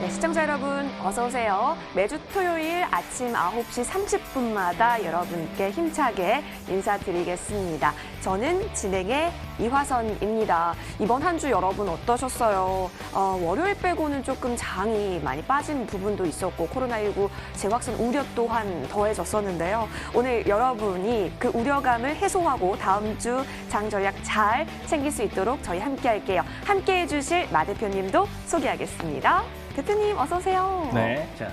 네, 시청자 여러분 어서 오세요. 매주 토요일 아침 9시 30분마다 여러분께 힘차게 인사드리겠습니다. 저는 진행의 이화선입니다. 이번 한 주 여러분 어떠셨어요? 월요일 빼고는 조금 장이 많이 빠진 부분도 있었고 코로나19 재확산 우려 또한 더해졌었는데요. 오늘 여러분이 그 우려감을 해소하고 다음 주 장 전략 잘 챙길 수 있도록 저희 함께 할게요. 함께 해주실 마 대표님도 소개하겠습니다. 대표님 어서 오세요. 네, 자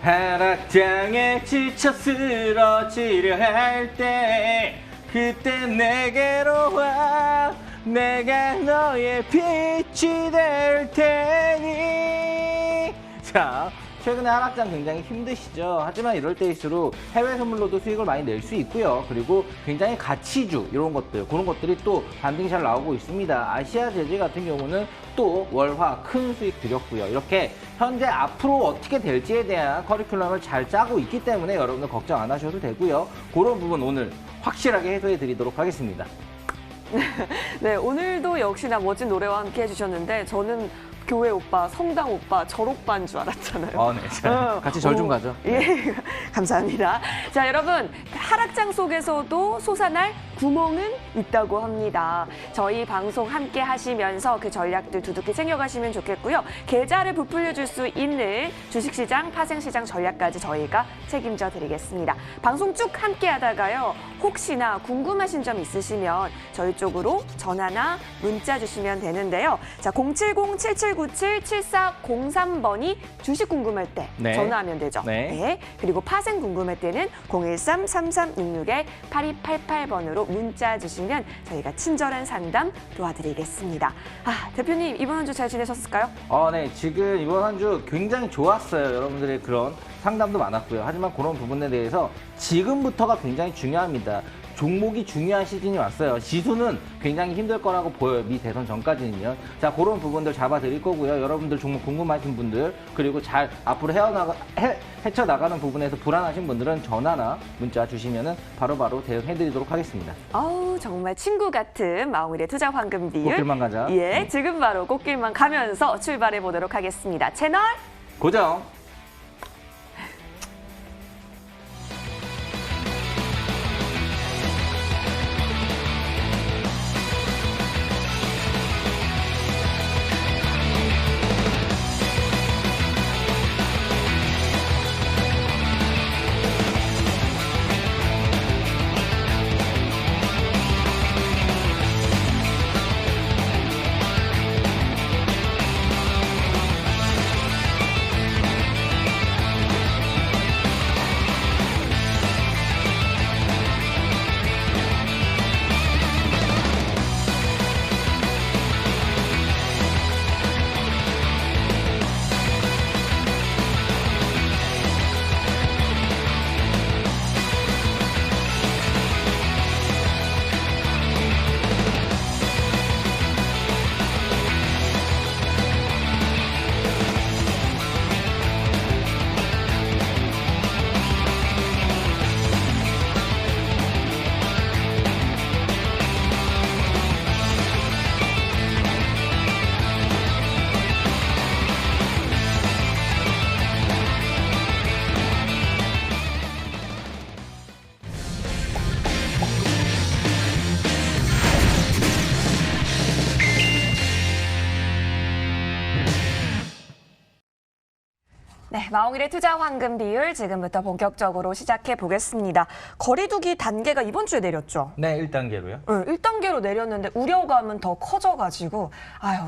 하락장에 지쳐 쓰러지려 할 때 그때 내게로 와 내가 너의 빛이 될 테니. 자, 최근에 하락장 굉장히 힘드시죠? 하지만 이럴 때일수록 해외 선물로도 수익을 많이 낼 수 있고요. 그리고 굉장히 가치주 이런 것들, 그런 것들이 또 반등이 잘 나오고 있습니다. 아시아 제재 같은 경우는 또 월화 큰 수익 드렸고요. 이렇게 현재 앞으로 어떻게 될지에 대한 커리큘럼을 잘 짜고 있기 때문에 여러분들 걱정 안 하셔도 되고요. 그런 부분 오늘 확실하게 해소해 드리도록 하겠습니다. 네, 오늘도 역시나 멋진 노래와 함께 해주셨는데 저는 교회 오빠, 성당 오빠, 절 오빠인 줄 알았잖아요. 네. 자, 같이 절 좀 가죠. 예, 감사합니다. 자, 여러분, 하락장 속에서도 솟아날 구멍은 있다고 합니다. 저희 방송 함께 하시면서 그 전략들 두둑히 챙겨가시면 좋겠고요. 계좌를 부풀려 줄 수 있는 주식시장, 파생시장 전략까지 저희가 책임져 드리겠습니다. 방송 쭉 함께 하다가요. 혹시나 궁금하신 점 있으시면 저희 쪽으로 전화나 문자 주시면 되는데요. 자, 070-7797-7403번이 주식 궁금할 때 네. 전화하면 되죠. 네. 그리고 파생 궁금할 때는 013-3366-8288번으로 문자 주시면 저희가 친절한 상담 도와드리겠습니다. 대표님 이번 한 주 잘 지내셨을까요? 네. 지금 이번 한 주 굉장히 좋았어요. 여러분들의 그런 상담도 많았고요. 하지만 그런 부분에 대해서 지금부터가 굉장히 중요합니다. 종목이 중요한 시즌이 왔어요. 지수는 굉장히 힘들 거라고 보여요. 미 대선 전까지는요. 자, 그런 부분들 잡아드릴 거고요. 여러분들 종목 궁금하신 분들, 그리고 잘 앞으로 헤쳐나가는 부분에서 불안하신 분들은 전화나 문자 주시면 바로바로 대응해드리도록 하겠습니다. 정말 친구 같은 마음의 투자 황금 비율. 꽃길만 가자. 예, 지금 바로 꽃길만 가면서 출발해 보도록 하겠습니다. 채널 고정! 네, 마홍일의 투자 황금 비율 지금부터 본격적으로 시작해 보겠습니다. 거리두기 단계가 이번 주에 내렸죠? 네, 1단계로요. 1단계로 내렸는데 우려감은 더 커져가지고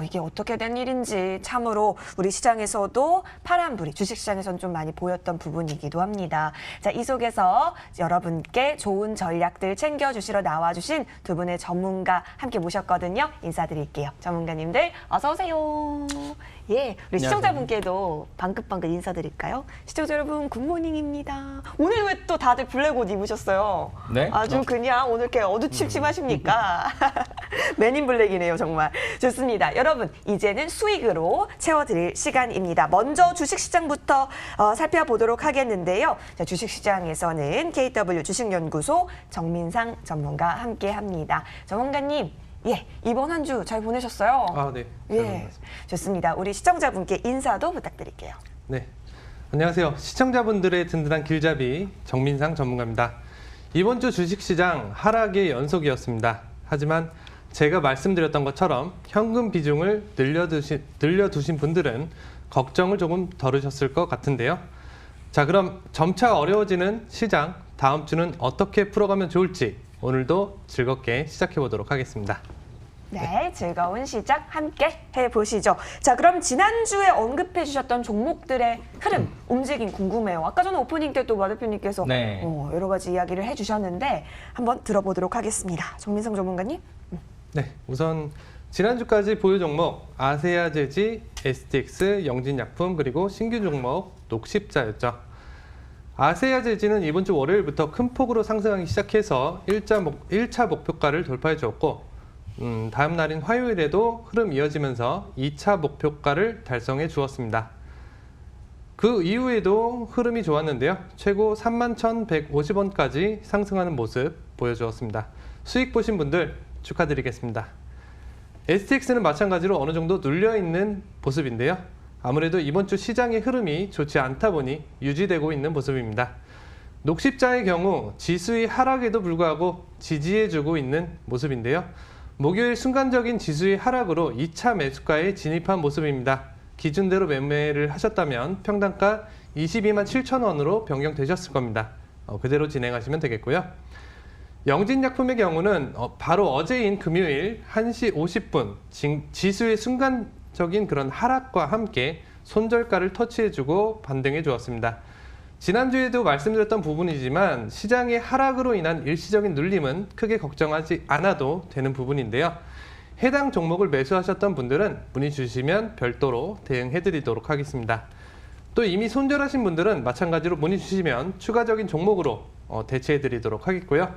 이게 어떻게 된 일인지 참으로 우리 시장에서도 파란불이 주식시장에서는 좀 많이 보였던 부분이기도 합니다. 자, 이 속에서 여러분께 좋은 전략들 챙겨주시러 나와주신 두 분의 전문가 함께 모셨거든요. 인사드릴게요. 전문가님들 어서 오세요. 예, 우리 시청자분께도 방긋방긋 인사드릴까요? 시청자 여러분 굿모닝입니다. 오늘 왜 또 다들 블랙 옷 입으셨어요? 네? 아주 그냥 오늘 이렇게 어두침침하십니까? 맨인 블랙이네요, 정말. 좋습니다. 여러분, 이제는 수익으로 채워드릴 시간입니다. 먼저 주식시장부터 살펴보도록 하겠는데요. 자, 주식시장에서는 KW 주식연구소 정민상 전문가 함께합니다. 전문가님, 예, 이번 한 주 잘 보내셨어요? 아, 네. 잘 예, 보냈습니다. 좋습니다. 우리 시청자분께 인사도 부탁드릴게요. 네. 안녕하세요. 시청자분들의 든든한 길잡이 정민상 전문가입니다. 이번 주 주식시장 하락의 연속이었습니다. 하지만 제가 말씀드렸던 것처럼 현금 비중을 늘려두신 분들은 걱정을 조금 덜으셨을 것 같은데요. 자, 그럼 점차 어려워지는 시장, 다음 주는 어떻게 풀어가면 좋을지 오늘도 즐겁게 시작해 보도록 하겠습니다. 네, 즐거운 시작 함께 해보시죠. 자, 그럼 지난주에 언급해 주셨던 종목들의 흐름, 움직임 궁금해요. 아까 전에 오프닝 때 또 마 대표님께서 네. 여러 가지 이야기를 해주셨는데 한번 들어보도록 하겠습니다. 정민성 전문가님. 네, 우선 지난주까지 보유 종목 아세아제지, STX, 영진약품 그리고 신규 종목 녹십자였죠. 아세아제지는 이번 주 월요일부터 큰 폭으로 상승하기 시작해서 1차 목표가를 돌파해 주었고 다음 날인 화요일에도 흐름 이어지면서 2차 목표가를 달성해 주었습니다. 그 이후에도 흐름이 좋았는데요. 최고 31,150원까지 상승하는 모습 보여주었습니다. 수익 보신 분들 축하드리겠습니다. STX는 마찬가지로 어느 정도 눌려있는 모습인데요. 아무래도 이번 주 시장의 흐름이 좋지 않다 보니 유지되고 있는 모습입니다. 녹십자의 경우 지수의 하락에도 불구하고 지지해주고 있는 모습인데요. 목요일 순간적인 지수의 하락으로 2차 매수가에 진입한 모습입니다. 기준대로 매매를 하셨다면 평단가 22만 7천 원으로 변경되셨을 겁니다. 그대로 진행하시면 되겠고요. 영진약품의 경우는 바로 어제인 금요일 1시 50분 지수의 순간적인 그런 하락과 함께 손절가를 터치해주고 반등해 주었습니다. 지난주에도 말씀드렸던 부분이지만 시장의 하락으로 인한 일시적인 눌림은 크게 걱정하지 않아도 되는 부분인데요. 해당 종목을 매수하셨던 분들은 문의 주시면 별도로 대응해드리도록 하겠습니다. 또 이미 손절하신 분들은 마찬가지로 문의 주시면 추가적인 종목으로 대체해드리도록 하겠고요.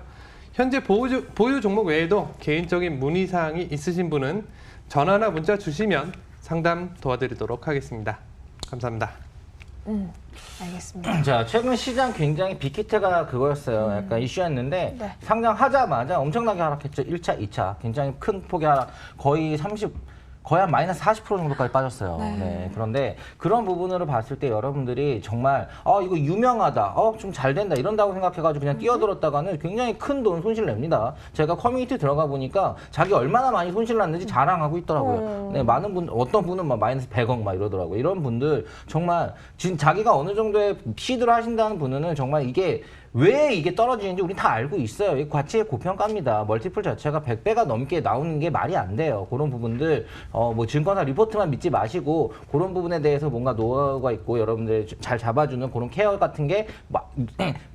현재 보유 종목 외에도 개인적인 문의사항이 있으신 분은 전화나 문자 주시면 상담 도와드리도록 하겠습니다. 감사합니다. 알겠습니다. 자, 최근 시장 굉장히 빅히트가 그거였어요. 약간 이슈였는데 네. 상장하자마자 엄청나게 하락했죠. 1차, 2차. 굉장히 큰 폭의 하락. 거의 한 마이너스 40% 정도까지 빠졌어요. 네. 그런데 그런 부분으로 봤을 때 여러분들이 정말 이거 유명하다, 좀 잘 된다 이런다고 생각해가지고 그냥 뛰어들었다가는 굉장히 큰 돈 손실 냅니다. 제가 커뮤니티 들어가 보니까 자기 얼마나 많이 손실 났는지 자랑하고 있더라고요. 네, 많은 분, 어떤 분은 막 마이너스 100억 막 이러더라고요. 이런 분들 정말 지금 자기가 어느 정도의 시드를 하신다는 분은 정말 이게 왜 이게 떨어지는지 우리 다 알고 있어요. 이 가치의 고평가입니다. 멀티플 자체가 100배가 넘게 나오는 게 말이 안 돼요. 그런 부분들 뭐 증권사 리포트만 믿지 마시고 그런 부분에 대해서 뭔가 노하우가 있고 여러분들 잘 잡아주는 그런 케어 같은 게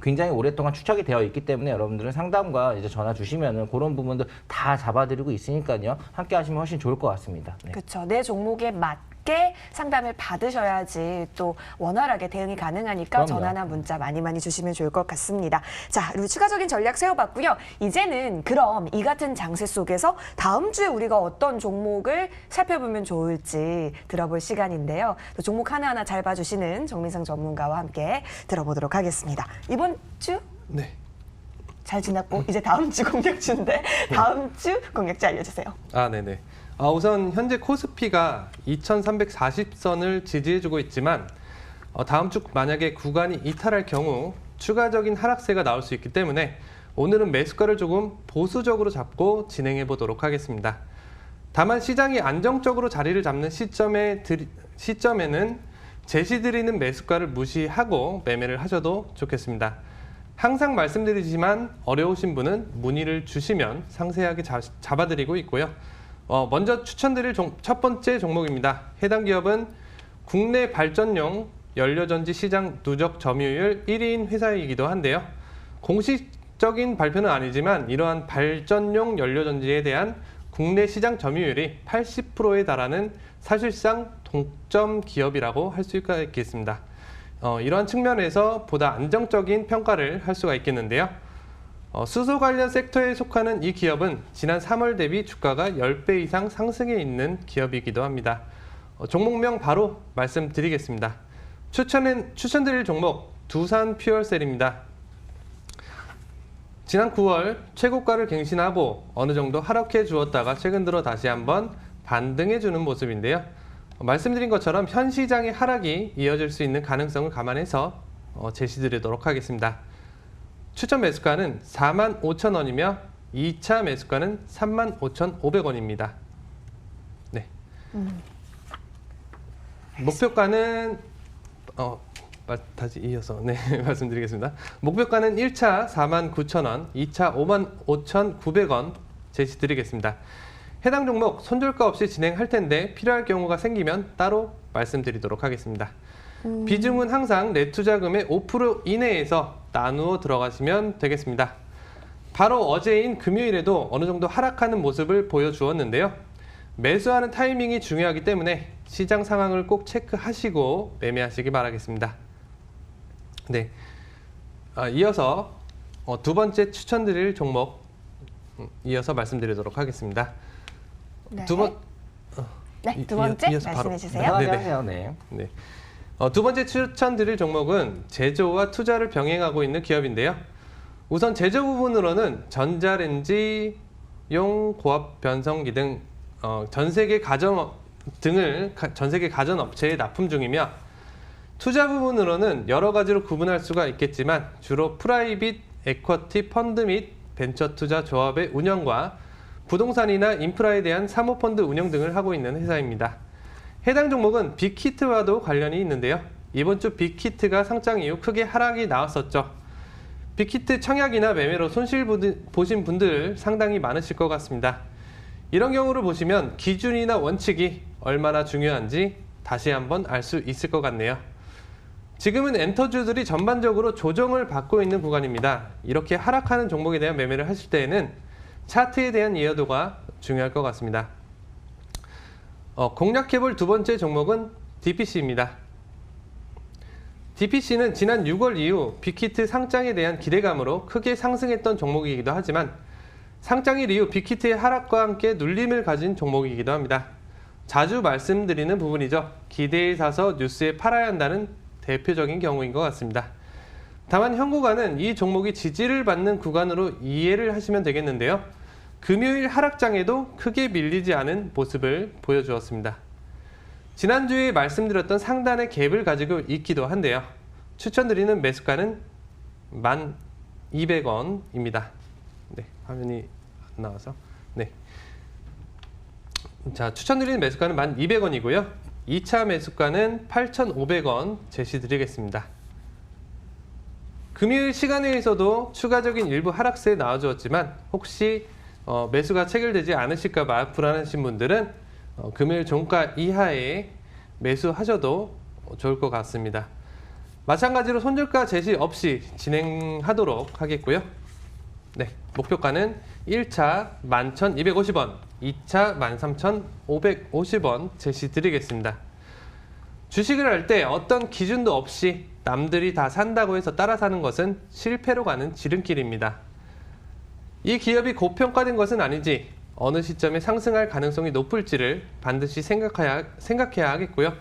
굉장히 오랫동안 추적이 되어 있기 때문에 여러분들은 상담과 이제 전화 주시면은 그런 부분들 다 잡아드리고 있으니까요. 함께 하시면 훨씬 좋을 것 같습니다. 네. 그렇죠. 내 종목에 맞게 상담을 받으셔야지 또 원활하게 대응이 가능하니까 그럼요. 전화나 문자 많이 주시면 좋을 것 같습니다. 자, 그리고 추가적인 전략 세워봤고요. 이제는 그럼 이 같은 장세 속에서 다음 주에 우리가 어떤 종목을 살펴보면 좋을지 들어볼 시간인데요. 또 종목 하나하나 잘 봐주시는 정민상 전문가와 함께 들어보도록 하겠습니다. 이번 주 네. 잘 지났고 이제 다음 주 공략주인데 다음 주 공략주 알려주세요. 네네. 우선 현재 코스피가 2340선을 지지해주고 있지만 다음 주 만약에 구간이 이탈할 경우 추가적인 하락세가 나올 수 있기 때문에 오늘은 매수가를 조금 보수적으로 잡고 진행해 보도록 하겠습니다. 다만 시장이 안정적으로 자리를 잡는 시점에는 제시드리는 매수가를 무시하고 매매를 하셔도 좋겠습니다. 항상 말씀드리지만 어려우신 분은 문의를 주시면 상세하게 잡아드리고 있고요. 먼저 추천드릴 첫 번째 종목입니다. 해당 기업은 국내 발전용 연료전지 시장 누적 점유율 1위인 회사이기도 한데요. 공식적인 발표는 아니지만 이러한 발전용 연료전지에 대한 국내 시장 점유율이 80%에 달하는 사실상 동점 기업이라고 할 수가 있겠습니다. 이러한 측면에서 보다 안정적인 평가를 할 수가 있겠는데요. 수소 관련 섹터에 속하는 이 기업은 지난 3월 대비 주가가 10배 이상 상승해 있는 기업이기도 합니다. 종목명 바로 말씀드리겠습니다. 추천드릴 종목 두산 퓨얼셀입니다. 지난 9월 최고가를 갱신하고 어느 정도 하락해 주었다가 최근 들어 다시 한번 반등해 주는 모습인데요. 말씀드린 것처럼 현 시장의 하락이 이어질 수 있는 가능성을 감안해서 제시드리도록 하겠습니다. 추천 매수가는 45,000원이며 2차 매수가는 35,500원입니다. 네. 목표가는 다시 이어서 말씀드리겠습니다. 목표가는 1차 49,000원, 2차 55,900원 제시드리겠습니다. 해당 종목 손절가 없이 진행할 텐데 필요할 경우가 생기면 따로 말씀드리도록 하겠습니다. 비중은 항상 내 투자금의 5% 이내에서 나누어 들어가시면 되겠습니다. 바로 어제인 금요일에도 어느 정도 하락하는 모습을 보여주었는데요. 매수하는 타이밍이 중요하기 때문에 시장 상황을 꼭 체크하시고 매매하시기 바라겠습니다. 네, 이어서 두 번째 추천드릴 종목 이어서 말씀드리도록 하겠습니다. 네. 두 번째 말씀해 주세요. 편하게 네네. 하세요. 네. 네. 두 번째 추천드릴 종목은 제조와 투자를 병행하고 있는 기업인데요. 우선 제조 부분으로는 전자레인지용 고압 변성기 등 전 세계 가전업체에 납품 중이며, 투자 부분으로는 여러 가지로 구분할 수가 있겠지만 주로 프라이빗 에쿼티 펀드 및 벤처 투자 조합의 운영과 부동산이나 인프라에 대한 사모펀드 운영 등을 하고 있는 회사입니다. 해당 종목은 빅히트와도 관련이 있는데요. 이번 주 빅히트가 상장 이후 크게 하락이 나왔었죠. 빅히트 청약이나 매매로 손실 보신 분들 상당히 많으실 것 같습니다. 이런 경우를 보시면 기준이나 원칙이 얼마나 중요한지 다시 한번 알 수 있을 것 같네요. 지금은 엔터주들이 전반적으로 조정을 받고 있는 구간입니다. 이렇게 하락하는 종목에 대한 매매를 하실 때에는 차트에 대한 이해도가 중요할 것 같습니다. 공략해볼 두 번째 종목은 DPC입니다. DPC는 지난 6월 이후 빅히트 상장에 대한 기대감으로 크게 상승했던 종목이기도 하지만 상장일 이후 빅히트의 하락과 함께 눌림을 가진 종목이기도 합니다. 자주 말씀드리는 부분이죠. 기대에 사서 뉴스에 팔아야 한다는 대표적인 경우인 것 같습니다. 다만 현구간은 이 종목이 지지를 받는 구간으로 이해를 하시면 되겠는데요. 금요일 하락장에도 크게 밀리지 않은 모습을 보여주었습니다. 지난주에 말씀드렸던 상단의 갭을 가지고 있기도 한데요. 추천드리는 매수가는 1,200원입니다. 네, 화면이 안 나와서. 네. 자, 추천드리는 매수가는 1,200원이고요. 2차 매수가는 8,500원 제시드리겠습니다. 금요일 시간회에서도 추가적인 일부 하락세 나와주었지만 혹시 매수가 체결되지 않으실까봐 불안하신 분들은 금요일 종가 이하에 매수하셔도 좋을 것 같습니다. 마찬가지로 손절가 제시 없이 진행하도록 하겠고요. 네, 목표가는 1차 11,250원, 2차 13,550원 제시드리겠습니다. 주식을 할 때 어떤 기준도 없이 남들이 다 산다고 해서 따라 사는 것은 실패로 가는 지름길입니다. 이 기업이 고평가된 것은 아닌지, 어느 시점에 상승할 가능성이 높을지를 반드시 생각해야 하겠고요.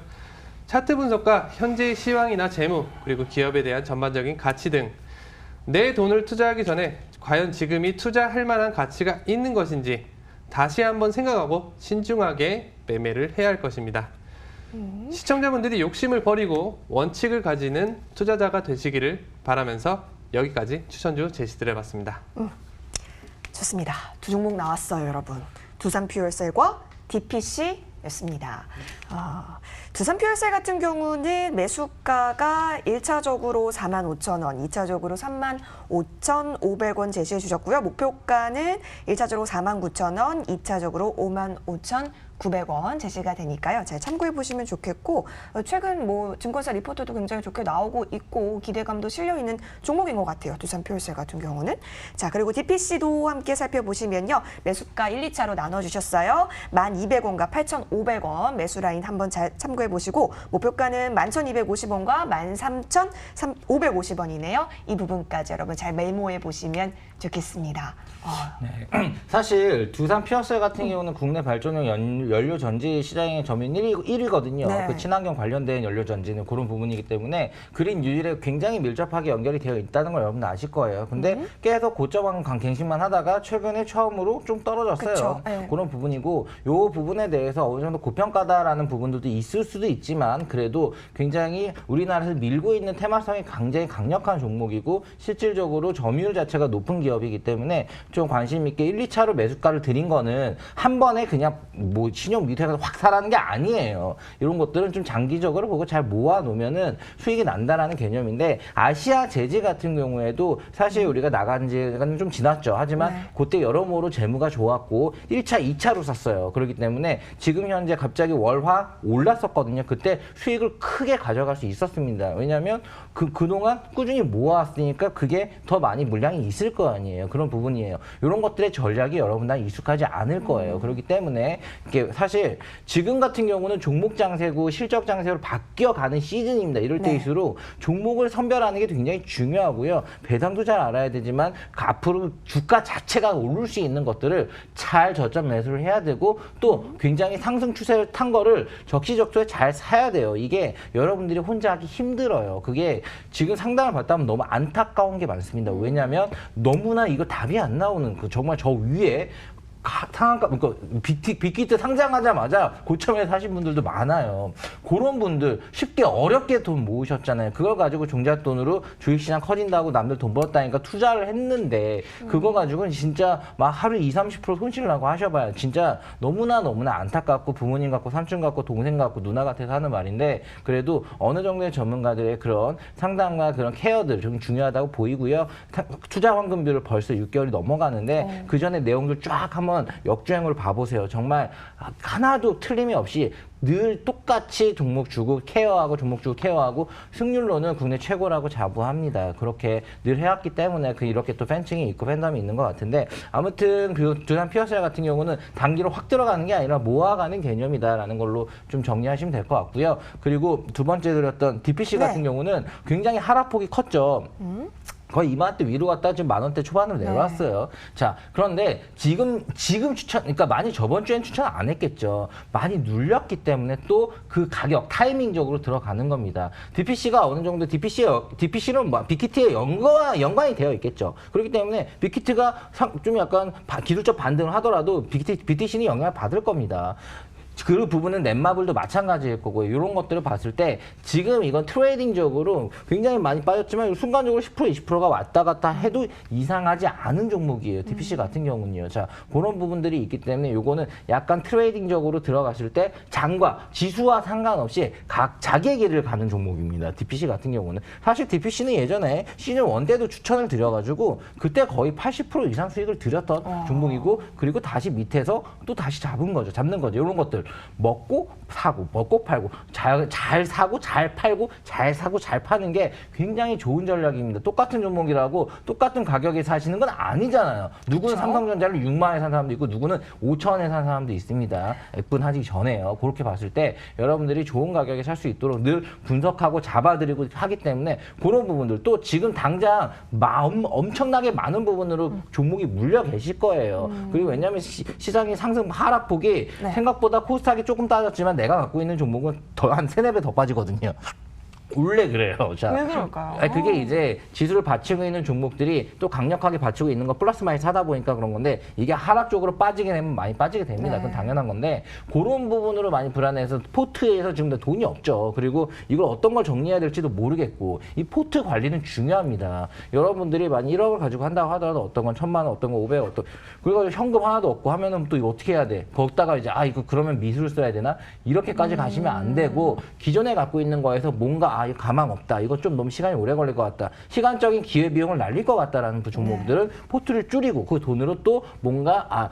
차트 분석과 현재의 시황이나 재무, 그리고 기업에 대한 전반적인 가치 등 내 돈을 투자하기 전에 과연 지금이 투자할 만한 가치가 있는 것인지 다시 한번 생각하고 신중하게 매매를 해야 할 것입니다. 시청자분들이 욕심을 버리고 원칙을 가지는 투자자가 되시기를 바라면서 여기까지 추천주 제시드려봤습니다. 좋습니다. 두 종목 나왔어요, 여러분. 두산퓨얼셀과 DPC였습니다. 두산퓨얼셀 같은 경우는 매수가가 1차적으로 45,000원, 2차적으로 35,500원 제시해 주셨고요. 목표가는 1차적으로 49,000원, 2차적으로 55,900원 제시가 되니까요. 잘 참고해 보시면 좋겠고, 최근 증권사 리포트도 굉장히 좋게 나오고 있고 기대감도 실려 있는 종목인 것 같아요. 두산퓨얼셀 같은 경우는. 자, 그리고 DPC도 함께 살펴보시면요. 매수가 1, 2차로 나눠주셨어요. 1,200원과 8,500원 매수 라인 한번 잘 참고해 보시고, 목표가는 11,250원과 13,550원이네요. 이 부분까지 여러분 잘 메모해 보시면 좋겠습니다. 네. 사실 두산 퓨어셀 같은 경우는 국내 발전용 연료 전지 시장의 점유율 1위거든요. 네. 그 친환경 관련된 연료 전지는 그런 부분이기 때문에 그린 뉴딜에 굉장히 밀접하게 연결이 되어 있다는 걸 여러분들 아실 거예요. 근데 계속 고점 갱신만 하다가 최근에 처음으로 좀 떨어졌어요. 그쵸. 네. 그런 부분이고 요 부분에 대해서 어느 정도 고평가다라는 부분들도 있을 수도 있지만 그래도 굉장히 우리나라에서 밀고 있는 테마성이 굉장히 강력한 종목이고 실질적으로 점유율 자체가 높은 기업이기 때문에 좀 관심 있게 1, 2차로 매수가를 드린 거는 한 번에 그냥 뭐 신용 밑에서 확 사라는 게 아니에요. 이런 것들은 좀 장기적으로 보고 잘 모아 놓으면은 수익이 난다라는 개념인데 아시아 제지 같은 경우에도 사실 우리가 나간 지가 좀 지났죠. 하지만 네. 그때 여러모로 재무가 좋았고 1차, 2차로 샀어요. 그렇기 때문에 지금 현재 갑자기 월화 올랐었거든요. 그때 수익을 크게 가져갈 수 있었습니다. 왜냐하면 그동안 꾸준히 모아왔으니까 그게 더 많이 물량이 있을 거 아니에요. 그런 부분이에요. 이런 것들의 전략이 여러분들한테 익숙하지 않을 거예요. 그렇기 때문에 이게 사실 지금 같은 경우는 종목 장세고 실적 장세로 바뀌어가는 시즌입니다. 이럴 네. 때일수록 종목을 선별하는 게 굉장히 중요하고요. 배당도 잘 알아야 되지만 앞으로 주가 자체가 오를 수 있는 것들을 잘 저점 매수를 해야 되고 또 굉장히 상승 추세를 탄 거를 적시적소에 잘 사야 돼요. 이게 여러분들이 혼자 하기 힘들어요. 그게 지금 상담을 받다 보면 너무 안타까운 게 많습니다. 왜냐하면 너무나 이거 답이 안 나오는 그 정말 저 위에 상한가, 그러니까 빅히트 상장하자마자 고점에 사신 분들도 많아요. 그런 분들 쉽게 어렵게 돈 모으셨잖아요. 그걸 가지고 종잣돈으로 주식시장 커진다고 남들 돈 벌었다니까 투자를 했는데 그거 가지고는 진짜 막 하루 20-30% 손실 나고 하셔봐요. 진짜 너무나 안타깝고 부모님 같고 삼촌 같고 동생 같고 누나 같아서 하는 말인데 그래도 어느 정도의 전문가들의 그런 상담과 그런 케어들 좀 중요하다고 보이고요. 투자 환급률을 벌써 6개월이 넘어가는데 그 전에 내용들 쫙 한번 역주행으로 봐보세요. 정말 하나도 틀림이 없이 늘 똑같이 종목 주고 케어하고 종목 주고 케어하고 승률로는 국내 최고라고 자부합니다. 그렇게 늘 해왔기 때문에 이렇게 또 팬층이 있고 팬덤이 있는 것 같은데 아무튼 그 두산 피어셀 같은 경우는 단기로 확 들어가는 게 아니라 모아가는 개념이다라는 걸로 좀 정리하시면 될 것 같고요. 그리고 두 번째 드렸던 DPC 네. 같은 경우는 굉장히 하락폭이 컸죠. 거의 이만한때 위로 갔다 지금 10,000원대 초반으로 내려왔어요. 자, 그런데 지금 추천, 그러니까 많이 저번 주엔 추천 안 했겠죠. 많이 눌렸기 때문에 또 그 가격 타이밍적으로 들어가는 겁니다. DPC가 어느 정도 DPC는 뭐 빅히트에 연관이 되어 있겠죠. 그렇기 때문에 빅히트가 좀 약간 기술적 반등을 하더라도 BTC는 영향을 받을 겁니다. 그 부분은 넷마블도 마찬가지일 거고요. 이런 것들을 봤을 때 지금 이건 트레이딩적으로 굉장히 많이 빠졌지만 순간적으로 10% 20%가 왔다 갔다 해도 이상하지 않은 종목이에요. DPC 같은 경우는요. 자, 그런 부분들이 있기 때문에 이거는 약간 트레이딩적으로 들어갔을 때 장과 지수와 상관없이 각 자기의 길을 가는 종목입니다. DPC 같은 경우는. 사실 DPC는 예전에 시즌 1 때도 추천을 드려가지고 그때 거의 80% 이상 수익을 드렸던 종목이고 그리고 다시 밑에서 또 다시 잡는 거죠. 이런 것들. 먹고 사고 먹고 팔고 잘 사고 잘 팔고 잘 사고 잘 파는 게 굉장히 좋은 전략입니다. 똑같은 종목이라고 똑같은 가격에 사시는 건 아니잖아요. 누구는 삼성전자를 6만 원에 산 사람도 있고 누구는 5천 원에 산 사람도 있습니다. F분하기 전에요. 그렇게 봤을 때 여러분들이 좋은 가격에 살 수 있도록 늘 분석하고 잡아드리고 하기 때문에 그런 부분들 또 지금 당장 엄청나게 많은 부분으로 종목이 물려 계실 거예요. 그리고 왜냐하면 시장의 상승 하락폭이 네. 생각보다 코스닥이 조금 따졌지만 내가 갖고 있는 종목은 한 3-4배 더 빠지거든요. 원래 그래요. 자, 왜 그럴까요? 아니, 그게 이제 지수를 받치고 있는 종목들이 또 강력하게 받치고 있는 거 플러스 마이너스 하다 보니까 그런 건데 이게 하락 쪽으로 빠지게 되면 많이 빠지게 됩니다. 그건 당연한 건데 그런 부분으로 많이 불안해서 포트에서 지금 돈이 없죠. 그리고 이걸 어떤 걸 정리해야 될지도 모르겠고 이 포트 관리는 중요합니다. 여러분들이 만약 1억을 가지고 한다고 하더라도 어떤 건 1,000만 원, 어떤 건 500원, 그리고 현금 하나도 없고 하면은 또 이거 어떻게 해야 돼? 거기다가 이제 이거 그러면 미술을 써야 되나? 이렇게까지 가시면 안 되고 기존에 갖고 있는 거에서 뭔가 이거 가망 없다. 이거 좀 너무 시간이 오래 걸릴 것 같다. 시간적인 기회비용을 날릴 것 같다라는 그 종목들은 포트를 줄이고 그 돈으로 또 뭔가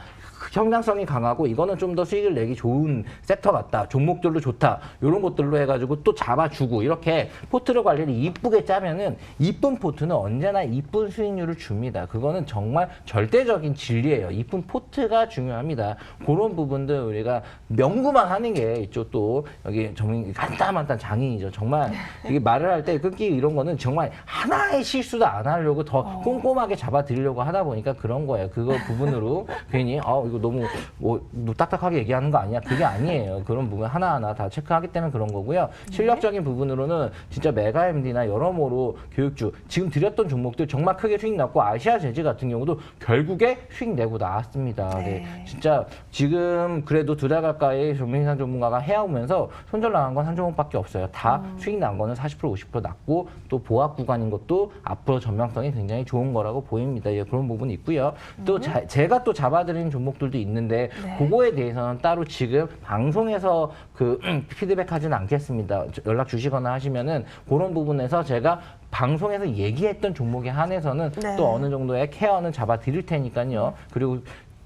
성장성이 강하고 이거는 좀 더 수익을 내기 좋은 섹터 같다. 종목들도 좋다. 이런 것들로 해가지고 또 잡아주고 이렇게 포트를 관리를 이쁘게 짜면은 이쁜 포트는 언제나 이쁜 수익률을 줍니다. 그거는 정말 절대적인 진리예요. 이쁜 포트가 중요합니다. 그런 부분들 우리가 명구만 하는 게 있죠. 또 여기 간단한 장인이죠. 정말 이게 말을 할 때 끊기 이런 거는 정말 하나의 실수도 안 하려고 더 꼼꼼하게 잡아드리려고 하다 보니까 그런 거예요. 그거 부분으로 괜히 이거 너무 뭐 딱딱하게 얘기하는 거 아니야? 그게 아니에요. 그런 부분 하나하나 다 체크하기 때문에 그런 거고요. 실력적인 부분으로는 진짜 메가MD나 여러모로 교육주 지금 드렸던 종목들 정말 크게 수익 났고 아시아 제지 같은 경우도 결국에 수익 내고 나왔습니다. 네. 진짜 지금 그래도 2달 가까이 전문인상 전문가가 해오면서 손절 나간 건 한 종목밖에 없어요. 다 수익 난 거는 40% 50% 났고 또 보합 구간인 것도 앞으로 전망성이 굉장히 좋은 거라고 보입니다. 예, 그런 부분이 있고요. 또 제가 또 잡아드리는 종목들도 있는데 그거에 대해서는 따로 지금 방송에서 그 피드백하지는 않겠습니다. 연락 주시거나 하시면은 그런 부분에서 제가 방송에서 얘기했던 종목에 한해서는 또 어느 정도의 케어는 잡아드릴 테니까요. 그리고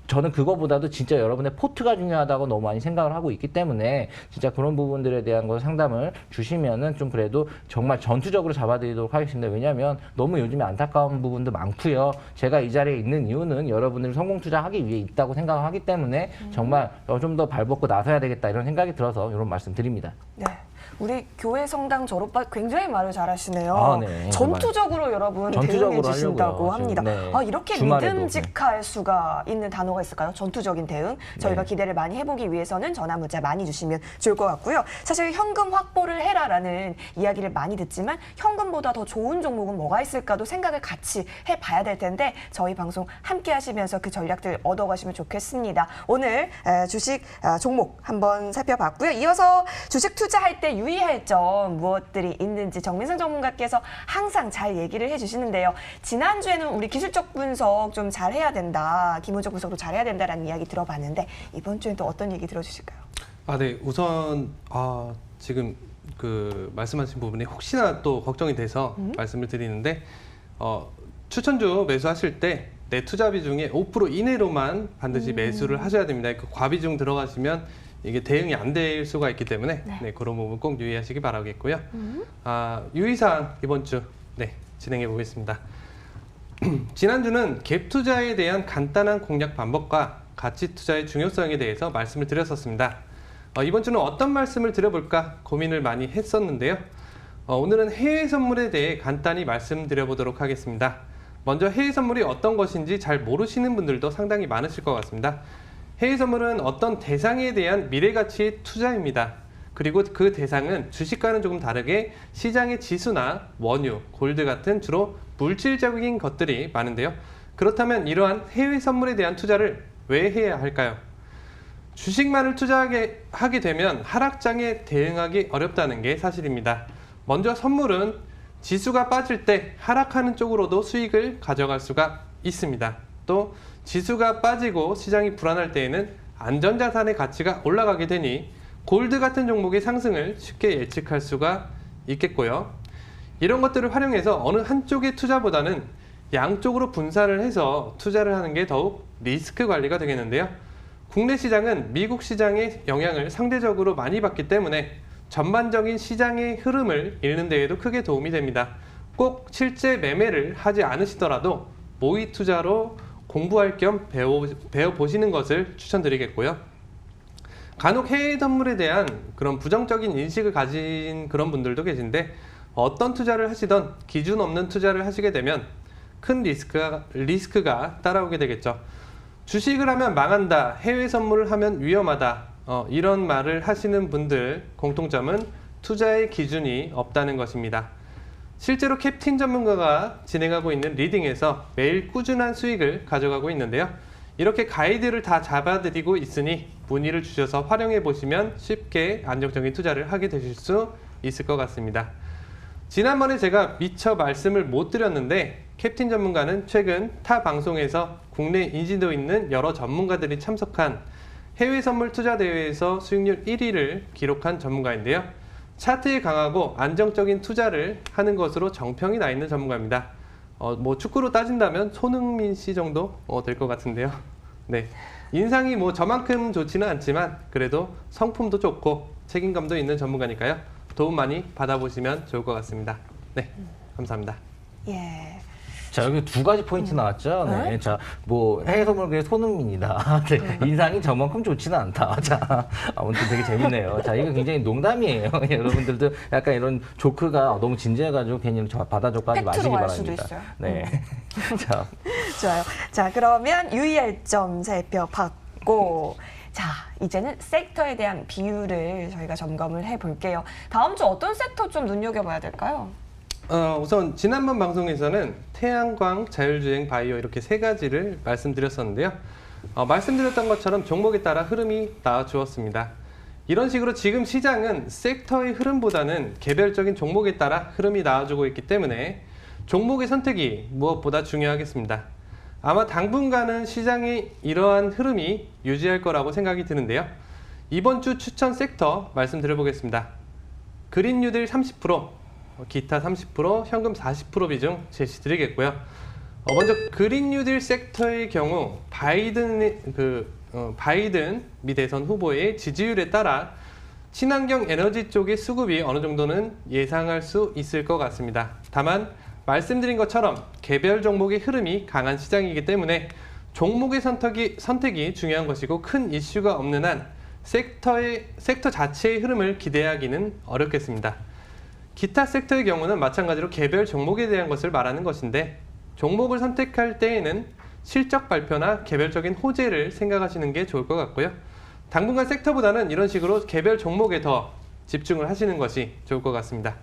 저는 그거보다도 진짜 여러분의 포트가 중요하다고 너무 많이 생각을 하고 있기 때문에 진짜 그런 부분들에 대한 거 상담을 주시면은 좀 그래도 정말 전투적으로 잡아드리도록 하겠습니다. 왜냐하면 너무 요즘에 안타까운 부분도 많고요. 제가 이 자리에 있는 이유는 여러분들이 성공 투자하기 위해 있다고 생각을 하기 때문에 정말 좀 더 발벗고 나서야 되겠다 이런 생각이 들어서 이런 말씀 드립니다. 네. 우리 교회 성당 졸업반 굉장히 말을 잘하시네요. 아, 네. 전투적으로 여러분 전투적으로 대응해 주신다고 하려고요, 합니다. 지금. 네. 이렇게 주말에도. 믿음직할 수가 있는 단어가 있을까요? 전투적인 대응. 저희가 네. 기대를 많이 해보기 위해서는 전화 문자 많이 주시면 좋을 것 같고요. 사실 현금 확보를 해라라는 이야기를 많이 듣지만 현금보다 더 좋은 종목은 뭐가 있을까도 생각을 같이 해봐야 될 텐데 저희 방송 함께 하시면서 그 전략들 얻어가시면 좋겠습니다. 오늘 주식 종목 한번 살펴봤고요. 이어서 주식 투자할 때 유의할 점 무엇들이 있는지 정민선 전문가께서 항상 잘 얘기를 해주시는데요. 지난주에는 우리 기술적 분석 좀 잘해야 된다, 기본적 분석도 잘해야 된다라는 이야기 들어봤는데 이번 주엔 또 어떤 얘기 들어주실까요? 네. 우선 지금 그 말씀하신 부분이 혹시나 또 걱정이 돼서 말씀을 드리는데 추천주 매수하실 때 내 투자 비중의 5% 이내로만 반드시 매수를 하셔야 됩니다. 그 과비중 들어가시면 이게 대응이 안 될 수가 있기 때문에 그런 부분 꼭 유의하시기 바라겠고요. 유의사항 이번 주 진행해 보겠습니다. 지난주는 갭 투자에 대한 간단한 공략 방법과 가치 투자의 중요성에 대해서 말씀을 드렸었습니다. 이번 주는 어떤 말씀을 드려볼까 고민을 많이 했었는데요. 오늘은 해외 선물에 대해 간단히 말씀드려보도록 하겠습니다. 먼저 해외 선물이 어떤 것인지 잘 모르시는 분들도 상당히 많으실 것 같습니다. 해외 선물은 어떤 대상에 대한 미래가치의 투자입니다. 그리고 그 대상은 주식과는 조금 다르게 시장의 지수나 원유, 골드 같은 주로 물질적인 것들이 많은데요. 그렇다면 이러한 해외 선물에 대한 투자를 왜 해야 할까요? 주식만을 투자하게 되면 하락장에 대응하기 어렵다는 게 사실입니다. 먼저 선물은 지수가 빠질 때 하락하는 쪽으로도 수익을 가져갈 수가 있습니다. 또 지수가 빠지고 시장이 불안할 때에는 안전자산의 가치가 올라가게 되니 골드 같은 종목의 상승을 쉽게 예측할 수가 있겠고요. 이런 것들을 활용해서 어느 한쪽의 투자보다는 양쪽으로 분산을 해서 투자를 하는 게 더욱 리스크 관리가 되겠는데요. 국내 시장은 미국 시장의 영향을 상대적으로 많이 받기 때문에 전반적인 시장의 흐름을 읽는 데에도 크게 도움이 됩니다. 꼭 실제 매매를 하지 않으시더라도 모의 투자로 공부할 겸 배워보시는 것을 추천드리겠고요. 간혹 해외 선물에 대한 그런 부정적인 인식을 가진 그런 분들도 계신데 어떤 투자를 하시던 기준 없는 투자를 하시게 되면 큰 리스크가 따라오게 되겠죠. 주식을 하면 망한다, 해외 선물을 하면 위험하다, 이런 말을 하시는 분들 공통점은 투자의 기준이 없다는 것입니다. 실제로 캡틴 전문가가 진행하고 있는 리딩에서 매일 꾸준한 수익을 가져가고 있는데요. 이렇게 가이드를 다 잡아드리고 있으니 문의를 주셔서 활용해 보시면 쉽게 안정적인 투자를 하게 되실 수 있을 것 같습니다. 지난번에 제가 미처 말씀을 못 드렸는데 캡틴 전문가는 최근 타 방송에서 국내 인지도 있는 여러 전문가들이 참석한 해외 선물 투자 대회에서 수익률 1위를 기록한 전문가인데요. 차트에 강하고 안정적인 투자를 하는 것으로 정평이 나 있는 전문가입니다. 뭐 축구로 따진다면 손흥민 씨 정도 될 것 같은데요. 네, 인상이 뭐 저만큼 좋지는 않지만 그래도 성품도 좋고 책임감도 있는 전문가니까요. 도움 많이 받아보시면 좋을 것 같습니다. 네, 감사합니다. 예. 자, 여기 두 가지 포인트 나왔죠. 네. 네. 자, 뭐 해외선물교의 손흥민이다. 네. 인상이 저만큼 좋지는 않다. 자, 아무튼 되게 재밌네요. 자, 이거 굉장히 농담이에요. 여러분들도 약간 이런 조크가 너무 진지해가지고 괜히 받아줘고 하지 마시기 팩트로 알 수도 바랍니다. 있어요. 네. 자, 좋아요. 자, 그러면 유의할 점 살펴봤고, 자, 이제는 섹터에 대한 비율을 저희가 점검을 해볼게요. 다음 주 어떤 섹터 좀 눈여겨봐야 될까요? 우선 지난번 방송에서는 태양광, 자율주행, 바이오 이렇게 세 가지를 말씀드렸었는데요. 말씀드렸던 것처럼 종목에 따라 흐름이 나와주었습니다. 이런 식으로 지금 시장은 섹터의 흐름보다는 개별적인 종목에 따라 흐름이 나와주고 있기 때문에 종목의 선택이 무엇보다 중요하겠습니다. 아마 당분간은 시장이 이러한 흐름이 유지할 거라고 생각이 드는데요. 이번 주 추천 섹터 말씀드려보겠습니다. 그린 뉴딜 30%, 기타 30%, 현금 40% 비중 제시드리겠고요. 먼저 그린 뉴딜 섹터의 경우 바이든 미 대선 후보의 지지율에 따라 친환경 에너지 쪽의 수급이 어느 정도는 예상할 수 있을 것 같습니다. 다만 말씀드린 것처럼 개별 종목의 흐름이 강한 시장이기 때문에 종목의 선택이 중요한 것이고 큰 이슈가 없는 한 섹터 자체의 흐름을 기대하기는 어렵겠습니다. 기타 섹터의 경우는 마찬가지로 개별 종목에 대한 것을 말하는 것인데 종목을 선택할 때에는 실적 발표나 개별적인 호재를 생각하시는 게 좋을 것 같고요. 당분간 섹터보다는 이런 식으로 개별 종목에 더 집중을 하시는 것이 좋을 것 같습니다.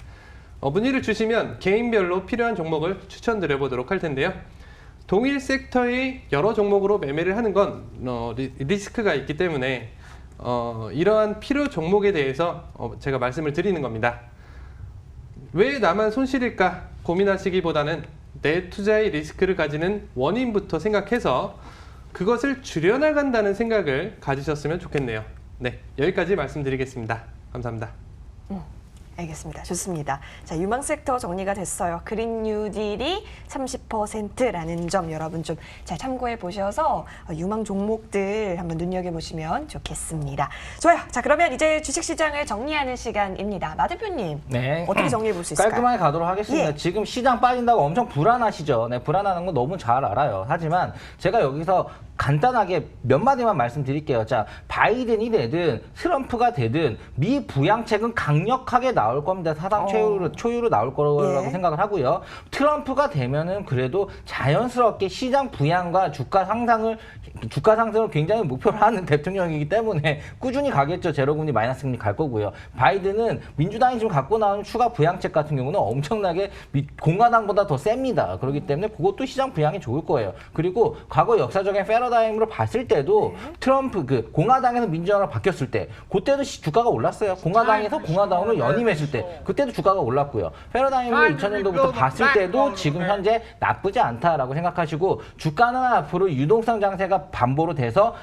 문의를 주시면 개인별로 필요한 종목을 추천드려 보도록 할 텐데요. 동일 섹터의 여러 종목으로 매매를 하는 건 리스크가 있기 때문에 이러한 필요 종목에 대해서 제가 말씀을 드리는 겁니다. 왜 나만 손실일까 고민하시기보다는 내 투자의 리스크를 가지는 원인부터 생각해서 그것을 줄여나간다는 생각을 가지셨으면 좋겠네요. 네, 여기까지 말씀드리겠습니다. 감사합니다. 알겠습니다. 좋습니다. 자, 유망 섹터 정리가 됐어요. 그린 뉴딜이 30%라는 점 여러분 좀 잘 참고해 보셔서 유망 종목들 한번 눈여겨보시면 좋겠습니다. 좋아요. 자, 그러면 이제 주식시장을 정리하는 시간입니다. 마 대표님, 네. 어떻게 정리해 볼 수 있을까요? 깔끔하게 가도록 하겠습니다. 예. 지금 시장 빠진다고 엄청 불안하시죠? 네, 불안하는 건 너무 잘 알아요. 하지만 제가 여기서 간단하게 몇 마디만 말씀드릴게요. 자, 바이든이 되든 트럼프가 되든 미 부양책은 강력하게 나올 겁니다. 사상 초유로 나올 거라고 예. 생각을 하고요. 트럼프가 되면은 그래도 자연스럽게 시장 부양과 주가 상승을 굉장히 목표로 하는 대통령이기 때문에 꾸준히 가겠죠. 제로금리 마이너스 금리 갈 거고요. 바이든은 민주당이 지금 갖고 나오는 추가 부양책 같은 경우는 엄청나게 공화당보다 더 셉니다. 그렇기 때문에 그것도 시장 부양이 좋을 거예요. 그리고 과거 역사적인 패러다임으로 봤을 때도 트럼프 공화당에서 민주당으로 바뀌었을 때 그때도 주가가 올랐어요. 공화당에서 공화당으로 연임했을 때 그때도 주가가 올랐고요. 패러다임으로 2000년도부터 봤을 때도 지금 현재 나쁘지 않다라고 생각하시고 주가는 앞으로 유동성 장세가 반보로 돼서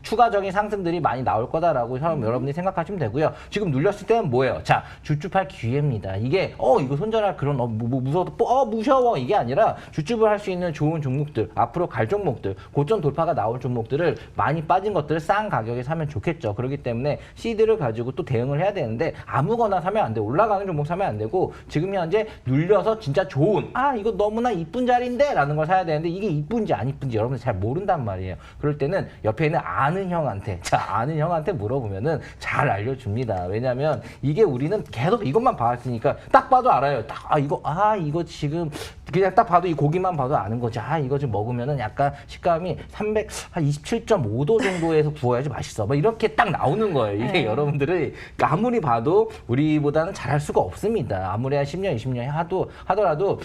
추가적인 상승들이 많이 나올 거다라고 여러분들이 생각하시면 되고요. 지금 눌렸을 때는 뭐예요? 자, 주춤할 기회입니다. 이게 이거 손절할 그런 무서워 이게 아니라 주춤을 할 수 있는 좋은 종목들, 앞으로 갈 종목들, 고점 돌파가 나올 종목들을 많이 빠진 것들을 싼 가격에 사면 좋겠죠. 그렇기 때문에 시드를 가지고 또 대응을 해야 되는데 아무거나 사면 안 돼. 올라가는 종목 사면 안 되고 지금 현재 눌려서 진짜 좋은 이거 너무나 이쁜 자리인데 라는 걸 사야 되는데 이게 이쁜지 안 이쁜지 여러분들 잘 모른단 말이에요. 그럴 때는 옆에 있는 아는 형한테 물어보면은 잘 알려줍니다. 왜냐면 이게 우리는 계속 이것만 봐왔으니까 딱 봐도 알아요. 이거 지금 그냥 딱 봐도 이 고기만 봐도 아는 거지. 이거 좀 먹으면은 약간 식감이 27.5도 정도에서 구워야지 맛있어. 이렇게 딱 나오는 거예요. 이게 여러분들이 아무리 봐도 우리보다는 잘할 수가 없습니다. 아무리 한 10년, 20년 하더라도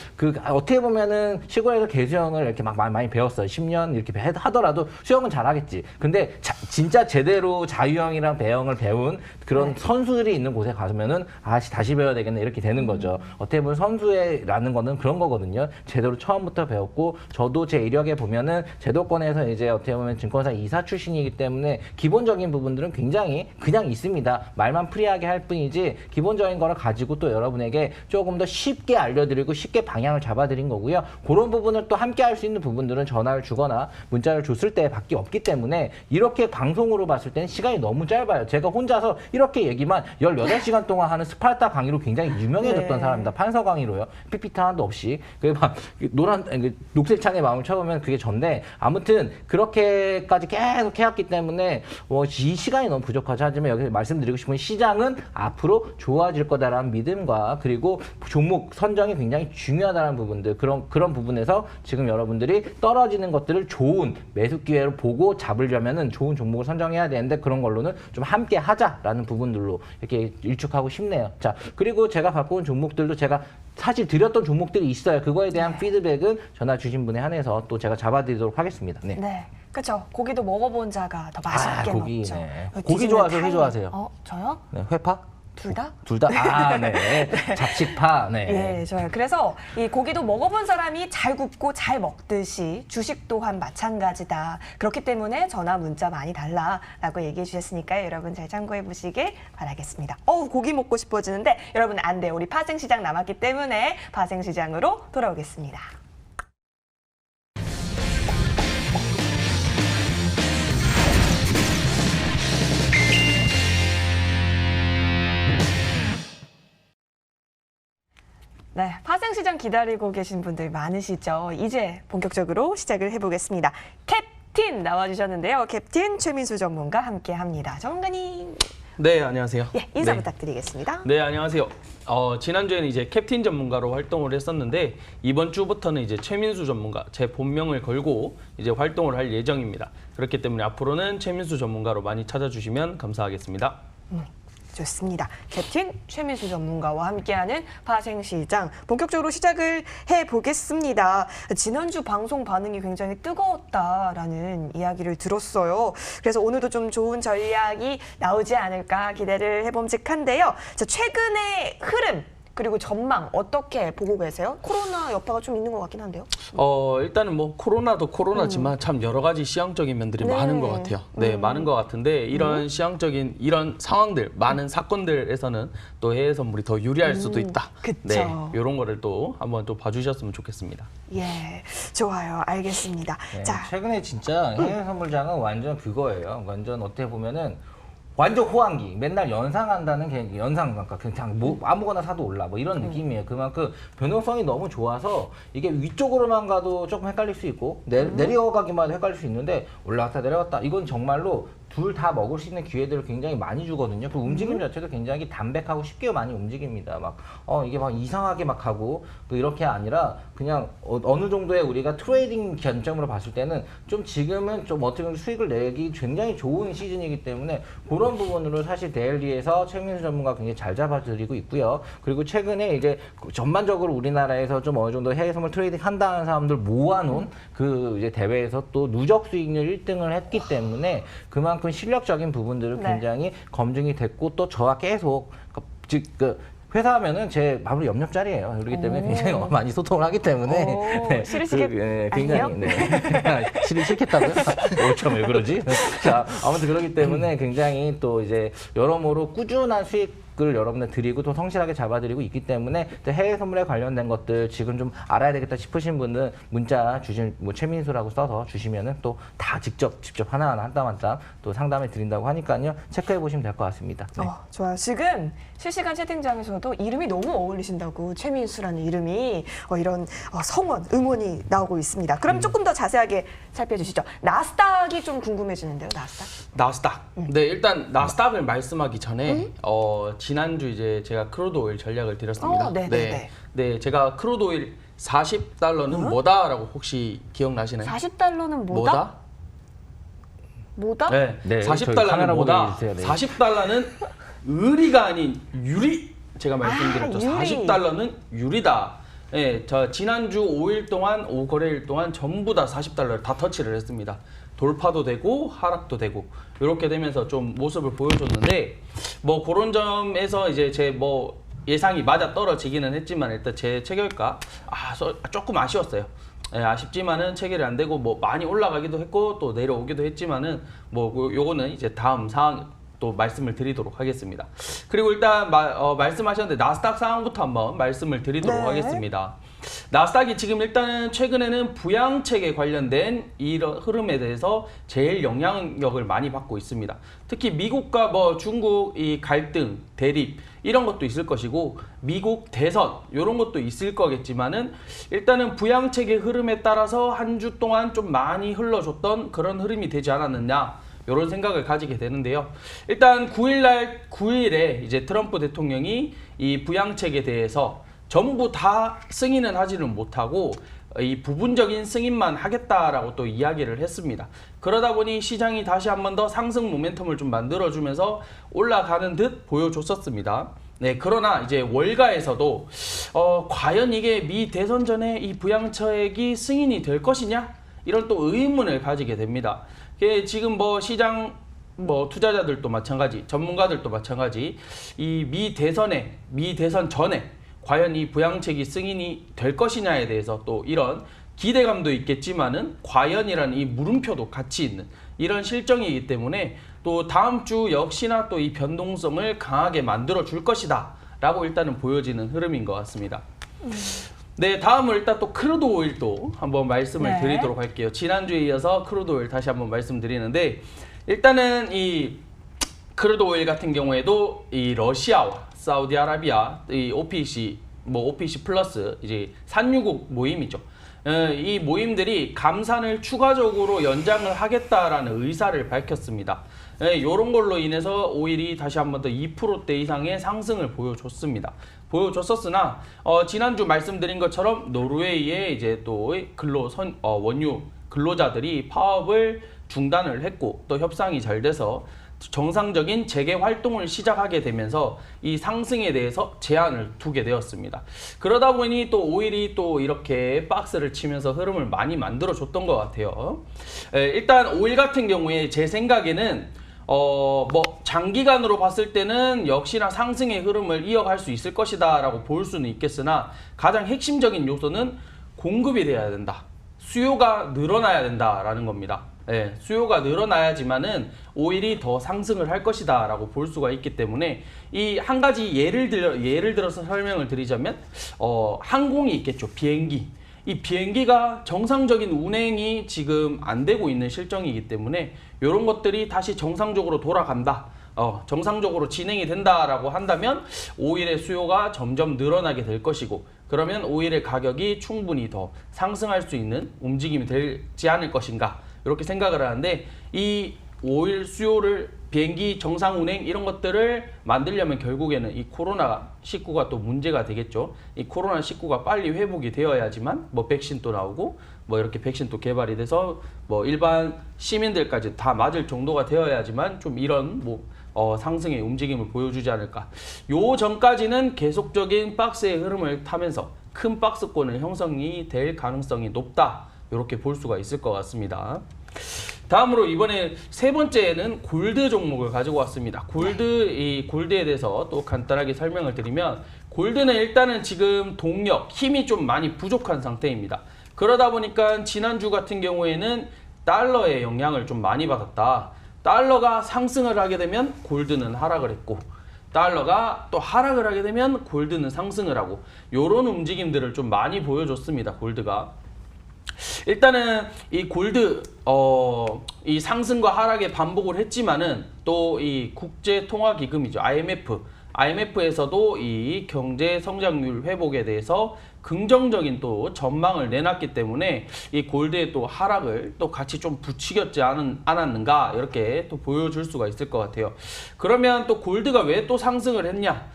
어떻게 보면은 시골에서 개수형을 이렇게 막 많이 배웠어요. 10년 이렇게 하더라도 수영은 잘하겠지. 근데 진짜 제대로 자유형이랑 배영을 배운 그런 선수들이 있는 곳에 가면은 다시 배워야 되겠네 이렇게 되는 거죠. 어떻게 보면 선수라는 거는 그런 거거든요. 제대로 처음부터 배웠고 저도 제 이력에 보면은 제도권에서 이제 어떻게 보면 증권사 이사 출신이기 때문에 기본적인 부분들은 굉장히 그냥 있습니다. 말만 프리하게 할 뿐이지 기본적인 기본적인 거를 가지고 또 여러분에게 조금 더 쉽게 알려드리고 쉽게 방향을 잡아드린 거고요. 그런 부분을 또 함께 할 수 있는 부분들은 전화를 주거나 문자를 줬을 때 밖에 없기 때문에 이렇게 방송으로 봤을 때는 시간이 너무 짧아요. 제가 혼자서 이렇게 얘기만 18시간 동안 하는 스파르타 강의로 굉장히 유명해졌던 네. 사람입니다. 판서 강의로요. PPT 하나도 없이. 막 녹색 창에 마음을 쳐보면 그게 전데 아무튼 그렇게까지 계속 해왔기 때문에 이 시간이 너무 부족하죠. 하지만 여기서 말씀드리고 싶은 시장은 앞으로 좋아질 거다라는 믿음과 그리고 종목 선정이 굉장히 중요하다는 부분들 그런 부분에서 지금 여러분들이 떨어지는 것들을 좋은 매수 기회로 보고 잡으려면은 좋은 종목을 선정해야 되는데 그런 걸로는 좀 함께 하자라는 부분들로 이렇게 일축하고 싶네요. 자, 그리고 제가 갖고 온 종목들도 제가 사실 드렸던 종목들이 있어요. 그거에 대한 피드백은 전화 주신 분에 한해서 또 제가 잡아드리도록 하겠습니다. 네. 네. 그렇죠. 고기도 먹어본 자가 더 맛있게 고기, 먹죠. 네. 그 고기 뒤집는 좋아하세요? 회 타이밍. 좋아하세요? 저요? 네, 회파? 둘 다? 둘 다? 아, 네. 잡식파, 네. 예, 좋아요. 그래서 이 고기도 먹어본 사람이 잘 굽고 잘 먹듯이 주식 또한 마찬가지다. 그렇기 때문에 전화 문자 많이 달라라고 얘기해 주셨으니까요. 여러분 잘 참고해 보시길 바라겠습니다. 고기 먹고 싶어지는데 여러분 안 돼요. 우리 파생시장 남았기 때문에 파생시장으로 돌아오겠습니다. 네, 파생시장 기다리고 계신 분들 많으시죠? 이제 본격적으로 시작을 해보겠습니다. 캡틴 나와주셨는데요. 캡틴 최민수 전문가 함께합니다. 전문가님, 네, 안녕하세요. 예, 인사 네. 부탁드리겠습니다. 네, 안녕하세요. 지난주에는 이제 캡틴 전문가로 활동을 했었는데 이번 주부터는 이제 최민수 전문가, 제 본명을 걸고 이제 활동을 할 예정입니다. 그렇기 때문에 앞으로는 최민수 전문가로 많이 찾아주시면 감사하겠습니다. 좋습니다. 캡틴 최민수 전문가와 함께하는 파생시장 본격적으로 시작을 해보겠습니다. 지난주 방송 반응이 굉장히 뜨거웠다라는 이야기를 들었어요. 그래서 오늘도 좀 좋은 전략이 나오지 않을까 기대를 해봄직한데요. 자, 최근의 흐름 그리고 전망 어떻게 보고 계세요? 코로나 여파가 좀 있는 것 같긴 한데요. 일단은 뭐 코로나도 코로나지만 참 여러 가지 시향적인 면들이 네. 많은 것 같아요. 네, 많은 것 같은데 이런 시향적인 이런 상황들, 많은 사건들에서는 또 해외 선물이 더 유리할 수도 있다. 그쵸. 네, 이런 거를 또 한번 또 봐주셨으면 좋겠습니다. 예, 좋아요. 알겠습니다. 네, 자, 최근에 진짜 해외 선물장은 완전 그거예요. 완전 어떻게 보면은 완전 호황기. 맨날 연상한다는 게 연상감각. 그냥 뭐 아무거나 사도 올라. 뭐 이런 느낌이에요. 그만큼 변동성이 너무 좋아서 이게 위쪽으로만 가도 조금 헷갈릴 수 있고 내려가기만 해도 헷갈릴 수 있는데 올라갔다 내려갔다. 이건 정말로 둘 다 먹을 수 있는 기회들을 굉장히 많이 주거든요. 그 움직임 자체도 굉장히 담백하고 쉽게 많이 움직입니다. 막 이게 막 이상하게 막 하고 또 이렇게 아니라 그냥 어느 정도의 우리가 트레이딩 관점으로 봤을 때는 좀 지금은 좀 어떻게 보면 수익을 내기 굉장히 좋은 시즌이기 때문에 그런 부분으로 사실 데일리에서 최민수 전문가가 굉장히 잘 잡아드리고 있고요. 그리고 최근에 이제 전반적으로 우리나라에서 좀 어느 정도 해외 선물 트레이딩 한다는 사람들 모아놓은 그 이제 대회에서 또 누적 수익률 1등을 했기 때문에 그만큼 실력적인 부분들은 네. 굉장히 검증이 됐고 또 저와 계속 즉 회사하면은 제 바로 옆자리예요. 그렇기 때문에 굉장히 많이 소통을 하기 때문에 굉장히 싫겠다고요? 참 왜 그러지? 자, 아무튼 그렇기 때문에 굉장히 또 이제 여러모로 꾸준한 수익을 여러분들 드리고 또 성실하게 잡아드리고 있기 때문에 또 해외 선물에 관련된 것들 지금 좀 알아야 되겠다 싶으신 분은 문자 주신 뭐 최민수라고 써서 주시면은 또 다 직접 하나하나 한 땀 한 땀 또 상담해 드린다고 하니까요. 체크해 보시면 될 것 같습니다. 네. 좋아요. 지금 실시간 채팅장에서도 이름이 너무 어울리신다고 최민수라는 이름이 이런 성원, 응원이 나오고 있습니다. 그럼 조금 더 자세하게 살펴주시죠. 나스닥이 좀 궁금해지는데요. 나스닥. 네, 일단 나스닥을 말씀하기 전에 지난주 이제 제가 크루드 오일 전략을 드렸습니다. 네네네. 네, 제가 크루드 오일 40달러는 뭐다라고 혹시 기억나시나요? 40달러는 뭐다? 뭐다? 네, 네, 저희 40달러는 카메라 보게 뭐다? 해주세요. 네. 40달러는 의리가 아닌 유리. 제가 말씀드렸죠. 유리. 40달러는 유리다. 네, 저 지난주 5일 동안 5거래일 동안 전부 다 40달러를 다 터치를 했습니다. 돌파도 되고 하락도 되고 이렇게 되면서 좀 모습을 보여줬는데 뭐 그런 점에서 이제 제 뭐 예상이 맞아 떨어지기는 했지만 일단 제 체결가 조금 아쉬웠어요. 예, 아쉽지만은 체결이 안 되고 뭐 많이 올라가기도 했고 또 내려오기도 했지만은 뭐 요거는 이제 다음 상황 또 말씀을 드리도록 하겠습니다. 그리고 일단 말씀하셨는데 나스닥 상황부터 한번 말씀을 드리도록 네. 하겠습니다. 나스닥이 지금 일단은 최근에는 부양책에 관련된 이런 흐름에 대해서 제일 영향력을 많이 받고 있습니다. 특히 미국과 뭐 중국 이 갈등, 대립 이런 것도 있을 것이고 미국 대선 이런 것도 있을 거겠지만은 일단은 부양책의 흐름에 따라서 한 주 동안 좀 많이 흘러줬던 그런 흐름이 되지 않았느냐 이런 생각을 가지게 되는데요. 일단 9일에 이제 트럼프 대통령이 이 부양책에 대해서 전부 다 승인은 하지는 못하고 이 부분적인 승인만 하겠다라고 또 이야기를 했습니다. 그러다 보니 시장이 다시 한 번 더 상승 모멘텀을 좀 만들어주면서 올라가는 듯 보여줬었습니다. 네, 그러나 이제 월가에서도 과연 이게 미 대선 전에 이 부양책이 승인이 될 것이냐? 이런 또 의문을 가지게 됩니다. 지금 뭐 시장 투자자들도 마찬가지, 전문가들도 마찬가지, 이 미 대선 전에 과연 이 부양책이 승인이 될 것이냐에 대해서 또 이런 기대감도 있겠지만은 과연이라는 이 물음표도 같이 있는 이런 실정이기 때문에 또 다음 주 역시나 또 이 변동성을 강하게 만들어 줄 것이다 라고 일단은 보여지는 흐름인 것 같습니다. 네, 다음으로 일단 또 크루드 오일도 한번 말씀을 네. 드리도록 할게요. 지난주에 이어서 크루드 오일 다시 한번 말씀드리는데 일단은 이 크루드 오일 같은 경우에도 이 러시아와 사우디아라비아 이 OPEC OPEC 플러스 이제 산유국 모임이죠. 이 모임들이 감산을 추가적으로 연장을 하겠다라는 의사를 밝혔습니다. 이런 걸로 인해서 오일이 다시 한 번 더 2%대 이상의 상승을 보여줬었으나 지난주 말씀드린 것처럼 노르웨이의 이제 또 원유 근로자들이 파업을 중단을 했고 또 협상이 잘 돼서 정상적인 재개 활동을 시작하게 되면서 이 상승에 대해서 제한을 두게 되었습니다. 그러다 보니 또 오일이 또 이렇게 박스를 치면서 흐름을 많이 만들어 줬던 것 같아요. 일단 오일 같은 경우에 제 생각에는 장기간으로 봤을 때는 역시나 상승의 흐름을 이어갈 수 있을 것이다 라고 볼 수는 있겠으나 가장 핵심적인 요소는 공급이 돼야 된다. 수요가 늘어나야 된다라는 겁니다. 수요가 늘어나야지만은 오일이 더 상승을 할 것이다 라고 볼 수가 있기 때문에 이 한 가지 예를 들어서 설명을 드리자면 항공이 있겠죠. 비행기. 이 비행기가 정상적인 운행이 지금 안 되고 있는 실정이기 때문에 이런 것들이 다시 정상적으로 돌아간다. 정상적으로 진행이 된다라고 한다면 오일의 수요가 점점 늘어나게 될 것이고 그러면 오일의 가격이 충분히 더 상승할 수 있는 움직임이 되지 않을 것인가 이렇게 생각을 하는데 이 오일 수요를 비행기 정상 운행 이런 것들을 만들려면 결국에는 이 코로나19가 또 문제가 되겠죠. 이 코로나19가 빨리 회복이 되어야지만 백신도 나오고 이렇게 백신도 개발이 돼서 일반 시민들까지 다 맞을 정도가 되어야지만 좀 이런 상승의 움직임을 보여주지 않을까. 요 전까지는 계속적인 박스의 흐름을 타면서 큰 박스권을 형성이 될 가능성이 높다. 이렇게 볼 수가 있을 것 같습니다. 다음으로 이번에 세 번째는 골드 종목을 가지고 왔습니다. 이 골드에 대해서 또 간단하게 설명을 드리면 골드는 일단은 지금 동력, 힘이 좀 많이 부족한 상태입니다. 그러다 보니까 지난주 같은 경우에는 달러의 영향을 좀 많이 받았다. 달러가 상승을 하게 되면 골드는 하락을 했고 달러가 또 하락을 하게 되면 골드는 상승을 하고 이런 움직임들을 좀 많이 보여줬습니다. 골드가. 일단은 이 골드 이 상승과 하락의 반복을 했지만은 또 이 국제통화기금이죠. IMF에서도 이 경제 성장률 회복에 대해서 긍정적인 또 전망을 내놨기 때문에 이 골드의 또 하락을 또 같이 좀 부추겼지 않았는가 이렇게 또 보여줄 수가 있을 것 같아요. 그러면 또 골드가 왜 또 상승을 했냐?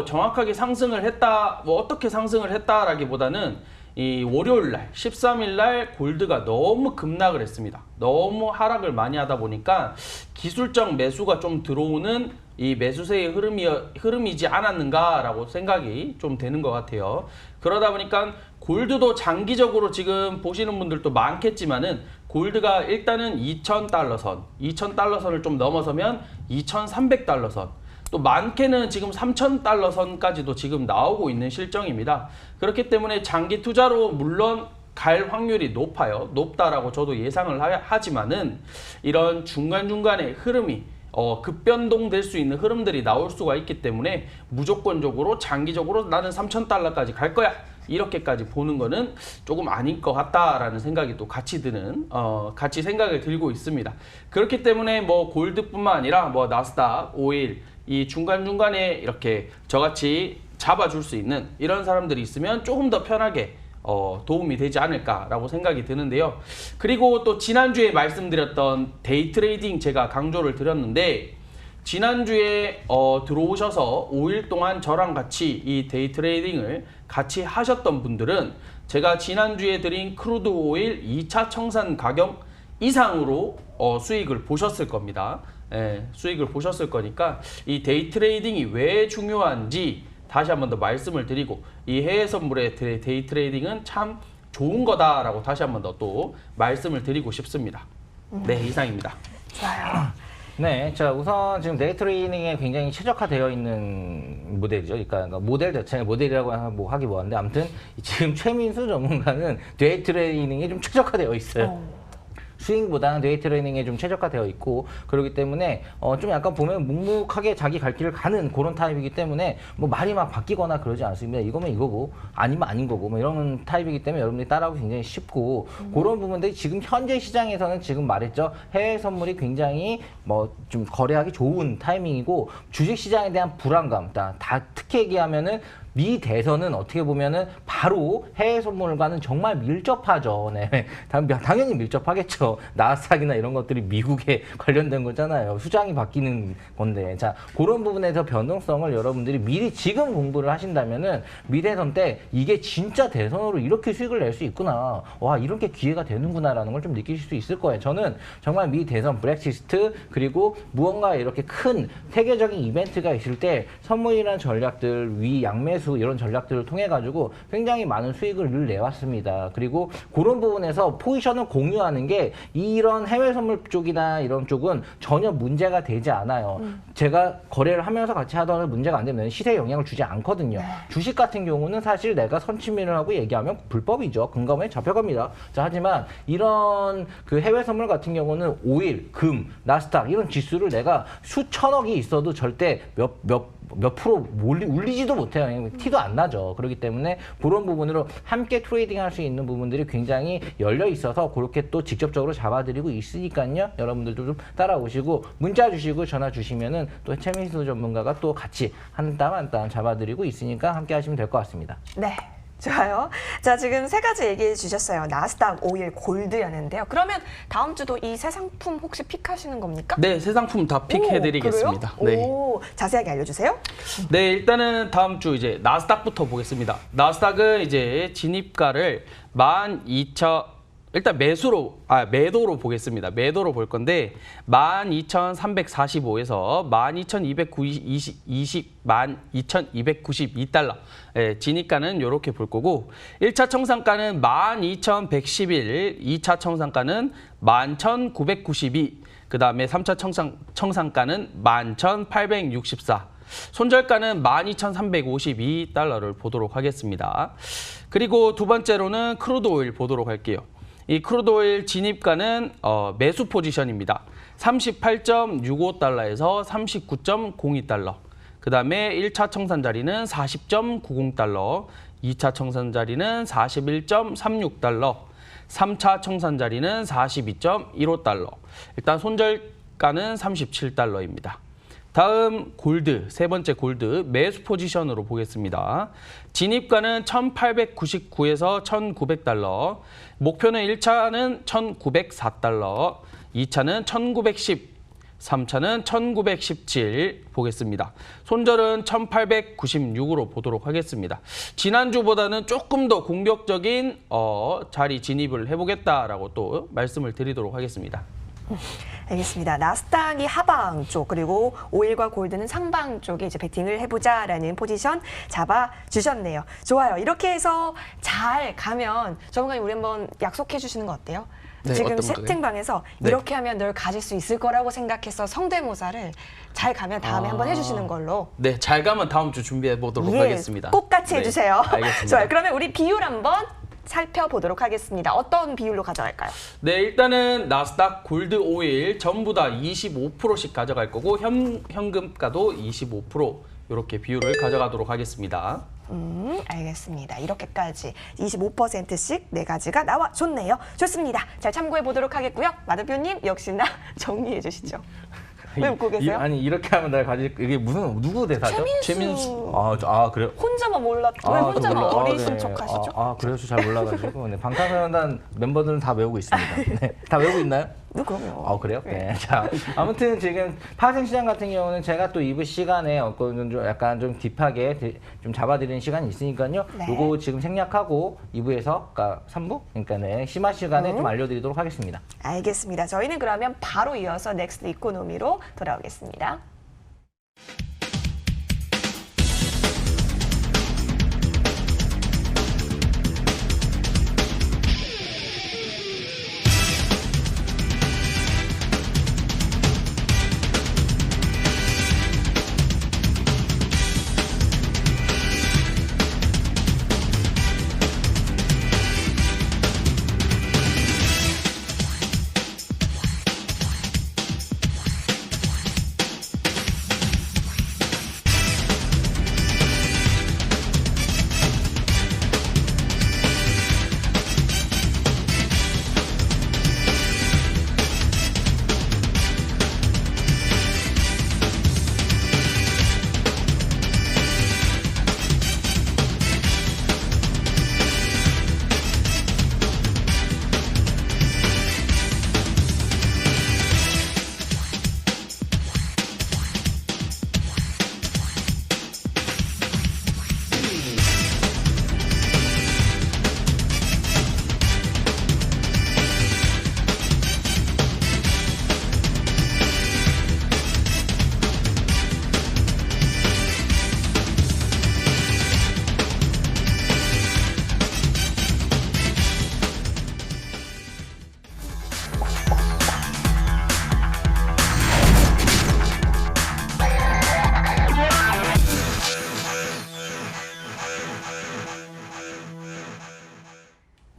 정확하게 상승을 했다, 어떻게 상승을 했다라기보다는 이 월요일날 13일날 골드가 너무 급락을 했습니다. 너무 하락을 많이 하다 보니까 기술적 매수가 좀 들어오는 이 매수세의 흐름이지 않았는가라고 생각이 좀 되는 것 같아요. 그러다 보니까 골드도 장기적으로 지금 보시는 분들도 많겠지만은 골드가 일단은 2,000달러 선, 2,000달러 선을 좀 넘어서면 2,300달러 선, 또 많게는 지금 3,000달러 선까지도 지금 나오고 있는 실정입니다. 그렇기 때문에 장기 투자로 물론 갈 확률이 높다라고 저도 예상을 하지만은 이런 중간중간에 흐름이 급변동될 수 있는 흐름들이 나올 수가 있기 때문에 무조건적으로 장기적으로 나는 3,000달러까지 갈 거야. 이렇게까지 보는 거는 조금 아닌 것 같다라는 생각이 또 같이 드는 같이 생각을 들고 있습니다. 그렇기 때문에 뭐 골드뿐만 아니라 뭐 나스닥, 오일 이 중간중간에 이렇게 저같이 잡아줄 수 있는 이런 사람들이 있으면 조금 더 편하게 도움이 되지 않을까라고 생각이 드는데요. 그리고 또 지난주에 말씀드렸던 데이 트레이딩 제가 강조를 드렸는데 지난주에 들어오셔서 5일 동안 저랑 같이 이 데이 트레이딩을 같이 하셨던 분들은 제가 지난주에 드린 크루드 오일 2차 청산 가격 이상으로 수익을 보셨을 겁니다. 예, 수익을 보셨을 거니까 이 데이 트레이딩이 왜 중요한지 다시 한 번 더 말씀을 드리고 이 해외 선물의 데이 트레이딩은 참 좋은 거다라고 다시 한 번 더 또 말씀을 드리고 싶습니다. 네, 이상입니다. 좋아요. 네, 자 우선 지금 데이 트레이딩에 굉장히 최적화되어 있는 모델이죠. 그러니까 모델 자체가 모델이라고 뭐 하기 뭐한데 아무튼 지금 최민수 전문가는 데이 트레이딩에 좀 최적화되어 있어요. 스윙보다는 데이 트레이닝에 좀 최적화되어 있고 그렇기 때문에 좀 약간 보면 묵묵하게 자기 갈 길을 가는 그런 타입이기 때문에 뭐 말이 막 바뀌거나 그러지 않습니다. 이거면 이거고 아니면 아닌 거고 뭐 이런 타입이기 때문에 여러분들이 따라하기 굉장히 쉽고 그런 부분들이 지금 현재 시장에서는 지금 말했죠. 해외 선물이 굉장히 뭐 좀 거래하기 좋은 타이밍이고 주식 시장에 대한 불안감 다 특히 얘기하면은 미 대선은 어떻게 보면은 바로 해외 선물과는 정말 밀접하죠. 네. 당연히 밀접하겠죠. 나스닥이나 이런 것들이 미국에 관련된 거잖아요. 수장이 바뀌는 건데. 자, 그런 부분에서 변동성을 여러분들이 미리 지금 공부를 하신다면은 미 대선 때 이게 진짜 대선으로 이렇게 수익을 낼 수 있구나. 와, 이렇게 기회가 되는구나라는 걸 좀 느끼실 수 있을 거예요. 저는 정말 미 대선 브렉시트 그리고 무언가 이렇게 큰 세계적인 이벤트가 있을 때 선물이라는 전략들 위 양매수 이런 전략들을 통해 가지고 굉장히 많은 수익을 늘 내왔습니다. 그리고 그런 부분에서 포지션을 공유하는 게 이런 해외 선물 쪽이나 이런 쪽은 전혀 문제가 되지 않아요. 제가 거래를 하면서 같이 하더라도 문제가 안 되면 시세에 영향을 주지 않거든요. 주식 같은 경우는 사실 내가 선침을 하고 얘기하면 불법이죠. 금감원에 잡혀갑니다. 자, 하지만 이런 그 해외 선물 같은 경우는 오일, 금, 나스닥 이런 지수를 내가 수천억이 있어도 절대 몇 프로 울리지도 못해요. 티도 안 나죠. 그렇기 때문에 그런 부분으로 함께 트레이딩 할 수 있는 부분들이 굉장히 열려 있어서 그렇게 또 직접적으로 잡아드리고 있으니까요. 여러분들도 좀 따라오시고 문자 주시고 전화 주시면은 또 최민수 전문가가 또 같이 한 땀 한 땀 잡아드리고 있으니까 함께 하시면 될 것 같습니다. 네. 좋아요. 자, 지금 세 가지 얘기해 주셨어요. 나스닥, 오일, 골드였는데요. 그러면 다음 주도 이 세 상품 혹시 픽하시는 겁니까? 네, 새 상품 다 픽해드리겠습니다. 그래요? 네. 오, 자세하게 알려주세요. 네, 일단은 다음 주 이제 나스닥부터 보겠습니다. 나스닥은 이제 진입가를 12,000 일단 매도로 보겠습니다. 매도로 볼 건데 12,345에서 12,292달러. 예, 진입가는 이렇게 볼 거고 1차 청산가는 12,111, 2차 청산가는 11,992, 그 다음에 3차 청산가는 11,864. 손절가는 12,352달러를 보도록 하겠습니다. 그리고 두 번째로는 크루드 오일 보도록 할게요. 이 크루드 오일 진입가는 매수 포지션입니다. 38.65달러에서 39.02달러. 그 다음에 1차 청산 자리는 40.90달러, 2차 청산 자리는 41.36달러, 3차 청산 자리는 42.15달러. 일단 손절가는 37달러입니다. 다음 골드, 세 번째 골드 매수 포지션으로 보겠습니다. 진입가는 1,899에서 1,900달러, 목표는 1차는 1,904달러, 2차는 1,910, 3차는 1,917 보겠습니다. 손절은 1,896으로 보도록 하겠습니다. 지난주보다는 조금 더 공격적인 자리 진입을 해보겠다라고 또 말씀을 드리도록 하겠습니다. 알겠습니다. 나스닥이 하방 쪽 그리고 오일과 골드는 상방 쪽에 이제 베팅을 해보자라는 포지션 잡아주셨네요. 좋아요. 이렇게 해서 잘 가면 전문가님 우리 한번 약속해 주시는 거 어때요? 네, 지금 어떤 거요? 채팅방에서 네. 이렇게 하면 널 가질 수 있을 거라고 생각해서 성대모사를 잘 가면 다음에 한번 해주시는 걸로. 네, 잘 가면 다음 주 준비해 보도록 예, 하겠습니다. 꼭 같이 네, 해주세요. 알겠습니다. 좋아요. 그러면 우리 비율 한번 살펴보도록 하겠습니다. 어떤 비율로 가져갈까요? 네, 일단은 나스닥 골드 오일 전부 다 25%씩 가져갈 거고 현금가도 25% 이렇게 비율을 가져가도록 하겠습니다. 알겠습니다. 이렇게까지 25%씩 네 가지가 나와줬네요. 좋습니다. 잘 참고해 보도록 하겠고요. 마 대표님 역시나 정리해 주시죠. 왜 웃고 계세요? 아니 이렇게 하면 내가 가질 이게 무슨 누구 대사죠? 최민수. 그래요? 혼자만 몰랐죠. 왜 혼자만 어리신 척하시죠? 그래요? 잘 몰라가지고. 네, 방탄소년단 멤버들은 다 외우고 있습니다. 네, 다 외우고 있나요? 네, 그럼요. 그래요? 네. 자, 아무튼 지금 파생시장 같은 경우는 제가 또 2부 시간에 좀 약간 좀 딥하게 좀 잡아드리는 시간이 있으니까요. 네. 요거 지금 생략하고 2부에서, 그러니까 3부? 그러니까 네, 심화 시간에 좀 알려드리도록 하겠습니다. 알겠습니다. 저희는 그러면 바로 이어서 넥스트 이코노미로 돌아오겠습니다.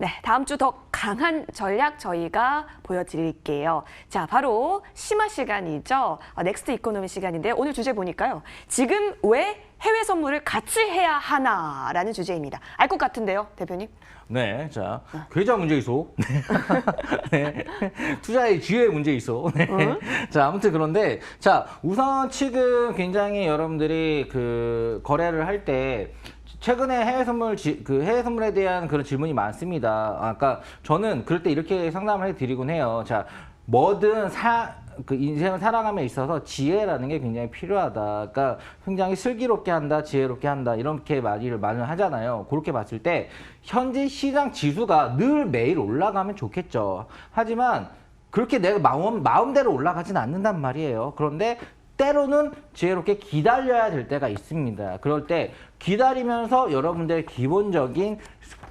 네, 다음 주 더 강한 전략 저희가 보여드릴게요. 자, 바로 심화 시간이죠. 넥스트 이코노미 시간인데요. 오늘 주제 보니까요. 지금 왜 해외 선물을 같이 해야 하나라는 주제입니다. 알 것 같은데요, 대표님? 네, 자, 계좌 문제 있어. 네. 투자의 지혜 문제 있어. 네. 자, 아무튼 그런데, 자, 우선 지금 굉장히 여러분들이 그 거래를 할 때, 최근에 해외 선물에 대한 그런 질문이 많습니다. 아까 저는 그럴 때 이렇게 상담을 해드리곤 해요. 자, 뭐든 그 인생을 살아감에 있어서 지혜라는 게 굉장히 필요하다. 그러니까 굉장히 슬기롭게 한다, 지혜롭게 한다 이렇게 말을 하잖아요. 그렇게 봤을 때 현재 시장 지수가 늘 매일 올라가면 좋겠죠. 하지만 그렇게 내가 마음대로 올라가진 않는단 말이에요. 그런데 때로는 지혜롭게 기다려야 될 때가 있습니다. 그럴 때 기다리면서 여러분들의 기본적인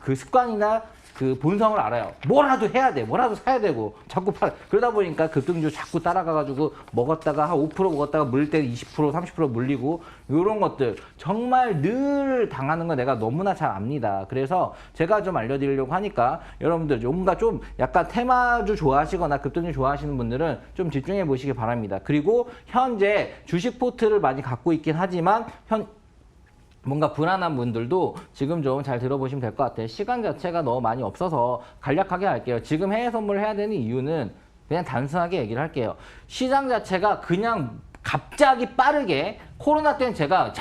그 습관이나 그 본성을 알아요. 뭐라도 해야 돼. 뭐라도 사야 되고 자꾸 그러다 보니까 급등주 자꾸 따라가가지고 먹었다가 한 5% 먹었다가 물릴 때 20% 30% 물리고 이런 것들 정말 늘 당하는 거 내가 너무나 잘 압니다. 그래서 제가 좀 알려드리려고 하니까 여러분들 뭔가 좀 약간 테마주 좋아하시거나 급등주 좋아하시는 분들은 좀 집중해 보시기 바랍니다. 그리고 현재 주식 포트를 많이 갖고 있긴 하지만 뭔가 불안한 분들도 지금 좀 잘 들어보시면 될 것 같아요. 시간 자체가 너무 많이 없어서 간략하게 할게요. 지금 해외 선물을 해야 되는 이유는 그냥 단순하게 얘기를 할게요. 시장 자체가 그냥 갑자기 빠르게 코로나 때는 제가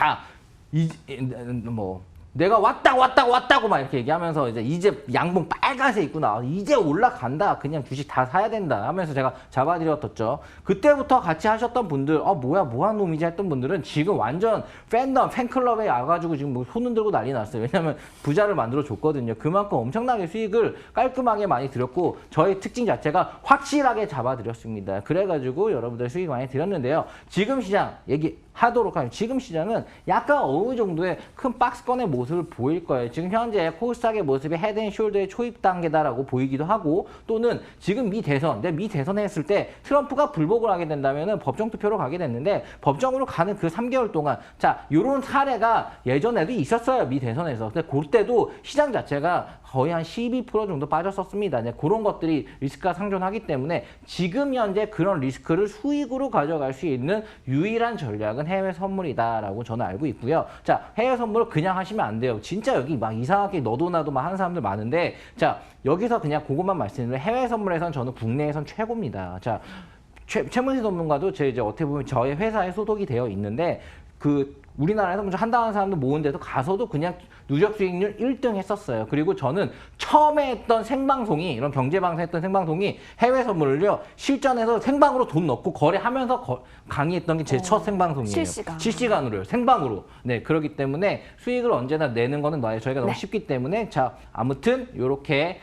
내가 왔다고 막 이렇게 얘기하면서 이제 양봉 빨간색 입고 나와서 이제 올라간다. 그냥 주식 다 사야 된다 하면서 제가 잡아드렸었죠. 그때부터 같이 하셨던 분들, 뭐한 놈이지 했던 분들은 지금 완전 팬클럽에 와가지고 지금 손 흔들고 난리 났어요. 왜냐면 부자를 만들어 줬거든요. 그만큼 엄청나게 수익을 깔끔하게 많이 드렸고 저의 특징 자체가 확실하게 잡아드렸습니다. 그래가지고 여러분들 수익 많이 드렸는데요. 지금 시장 하도록 하면 지금 시장은 약간 어느 정도의 큰 박스권의 모습을 보일 거예요. 지금 현재 코스닥의 모습이 헤드앤숄더의 초입 단계다라고 보이기도 하고 또는 지금 미 대선에 했을 때 트럼프가 불복을 하게 된다면 법정 투표로 가게 됐는데 법정으로 가는 그 3개월 동안 자 이런 사례가 예전에도 있었어요. 미 대선에서. 근데 그때도 시장 자체가 거의 한 12% 정도 빠졌었습니다. 이제 그런 것들이 리스크가 상존하기 때문에 지금 현재 그런 리스크를 수익으로 가져갈 수 있는 유일한 전략은 해외 선물이다라고 저는 알고 있고요. 자, 해외 선물을 그냥 하시면 안 돼요. 진짜 여기 막 이상하게 너도 나도 막 하는 사람들 많은데 자, 여기서 그냥 그것만 말씀드리면 해외 선물에선 저는 국내에선 최고입니다. 자, 최문희 전문가도 제 이제 어떻게 보면 저의 회사에 소속이 되어 있는데 그 우리나라에서 먼저 한다는 사람들 모은데도 가서도 그냥 누적 수익률 1등 했었어요. 그리고 저는 처음에 했던 생방송이 이런 경제방송 했던 생방송이 해외 선물을요. 실전에서 생방으로 돈 넣고 거래하면서 강의했던 게 제 첫 생방송이에요. 실시간으로요. 생방으로. 네, 그렇기 때문에 수익을 언제나 내는 거는 저희가 너무 쉽기 때문에 자, 아무튼 요렇게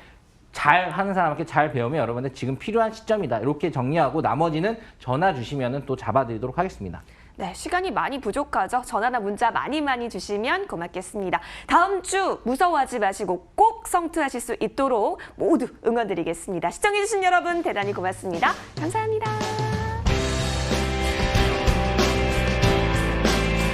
잘 하는 사람한테 잘 배우면 여러분들 지금 필요한 시점이다. 이렇게 정리하고 나머지는 전화 주시면 또 잡아드리도록 하겠습니다. 네, 시간이 많이 부족하죠. 전화나 문자 많이 주시면 고맙겠습니다. 다음 주 무서워하지 마시고 꼭 성투하실 수 있도록 모두 응원드리겠습니다. 시청해주신 여러분 대단히 고맙습니다. 감사합니다.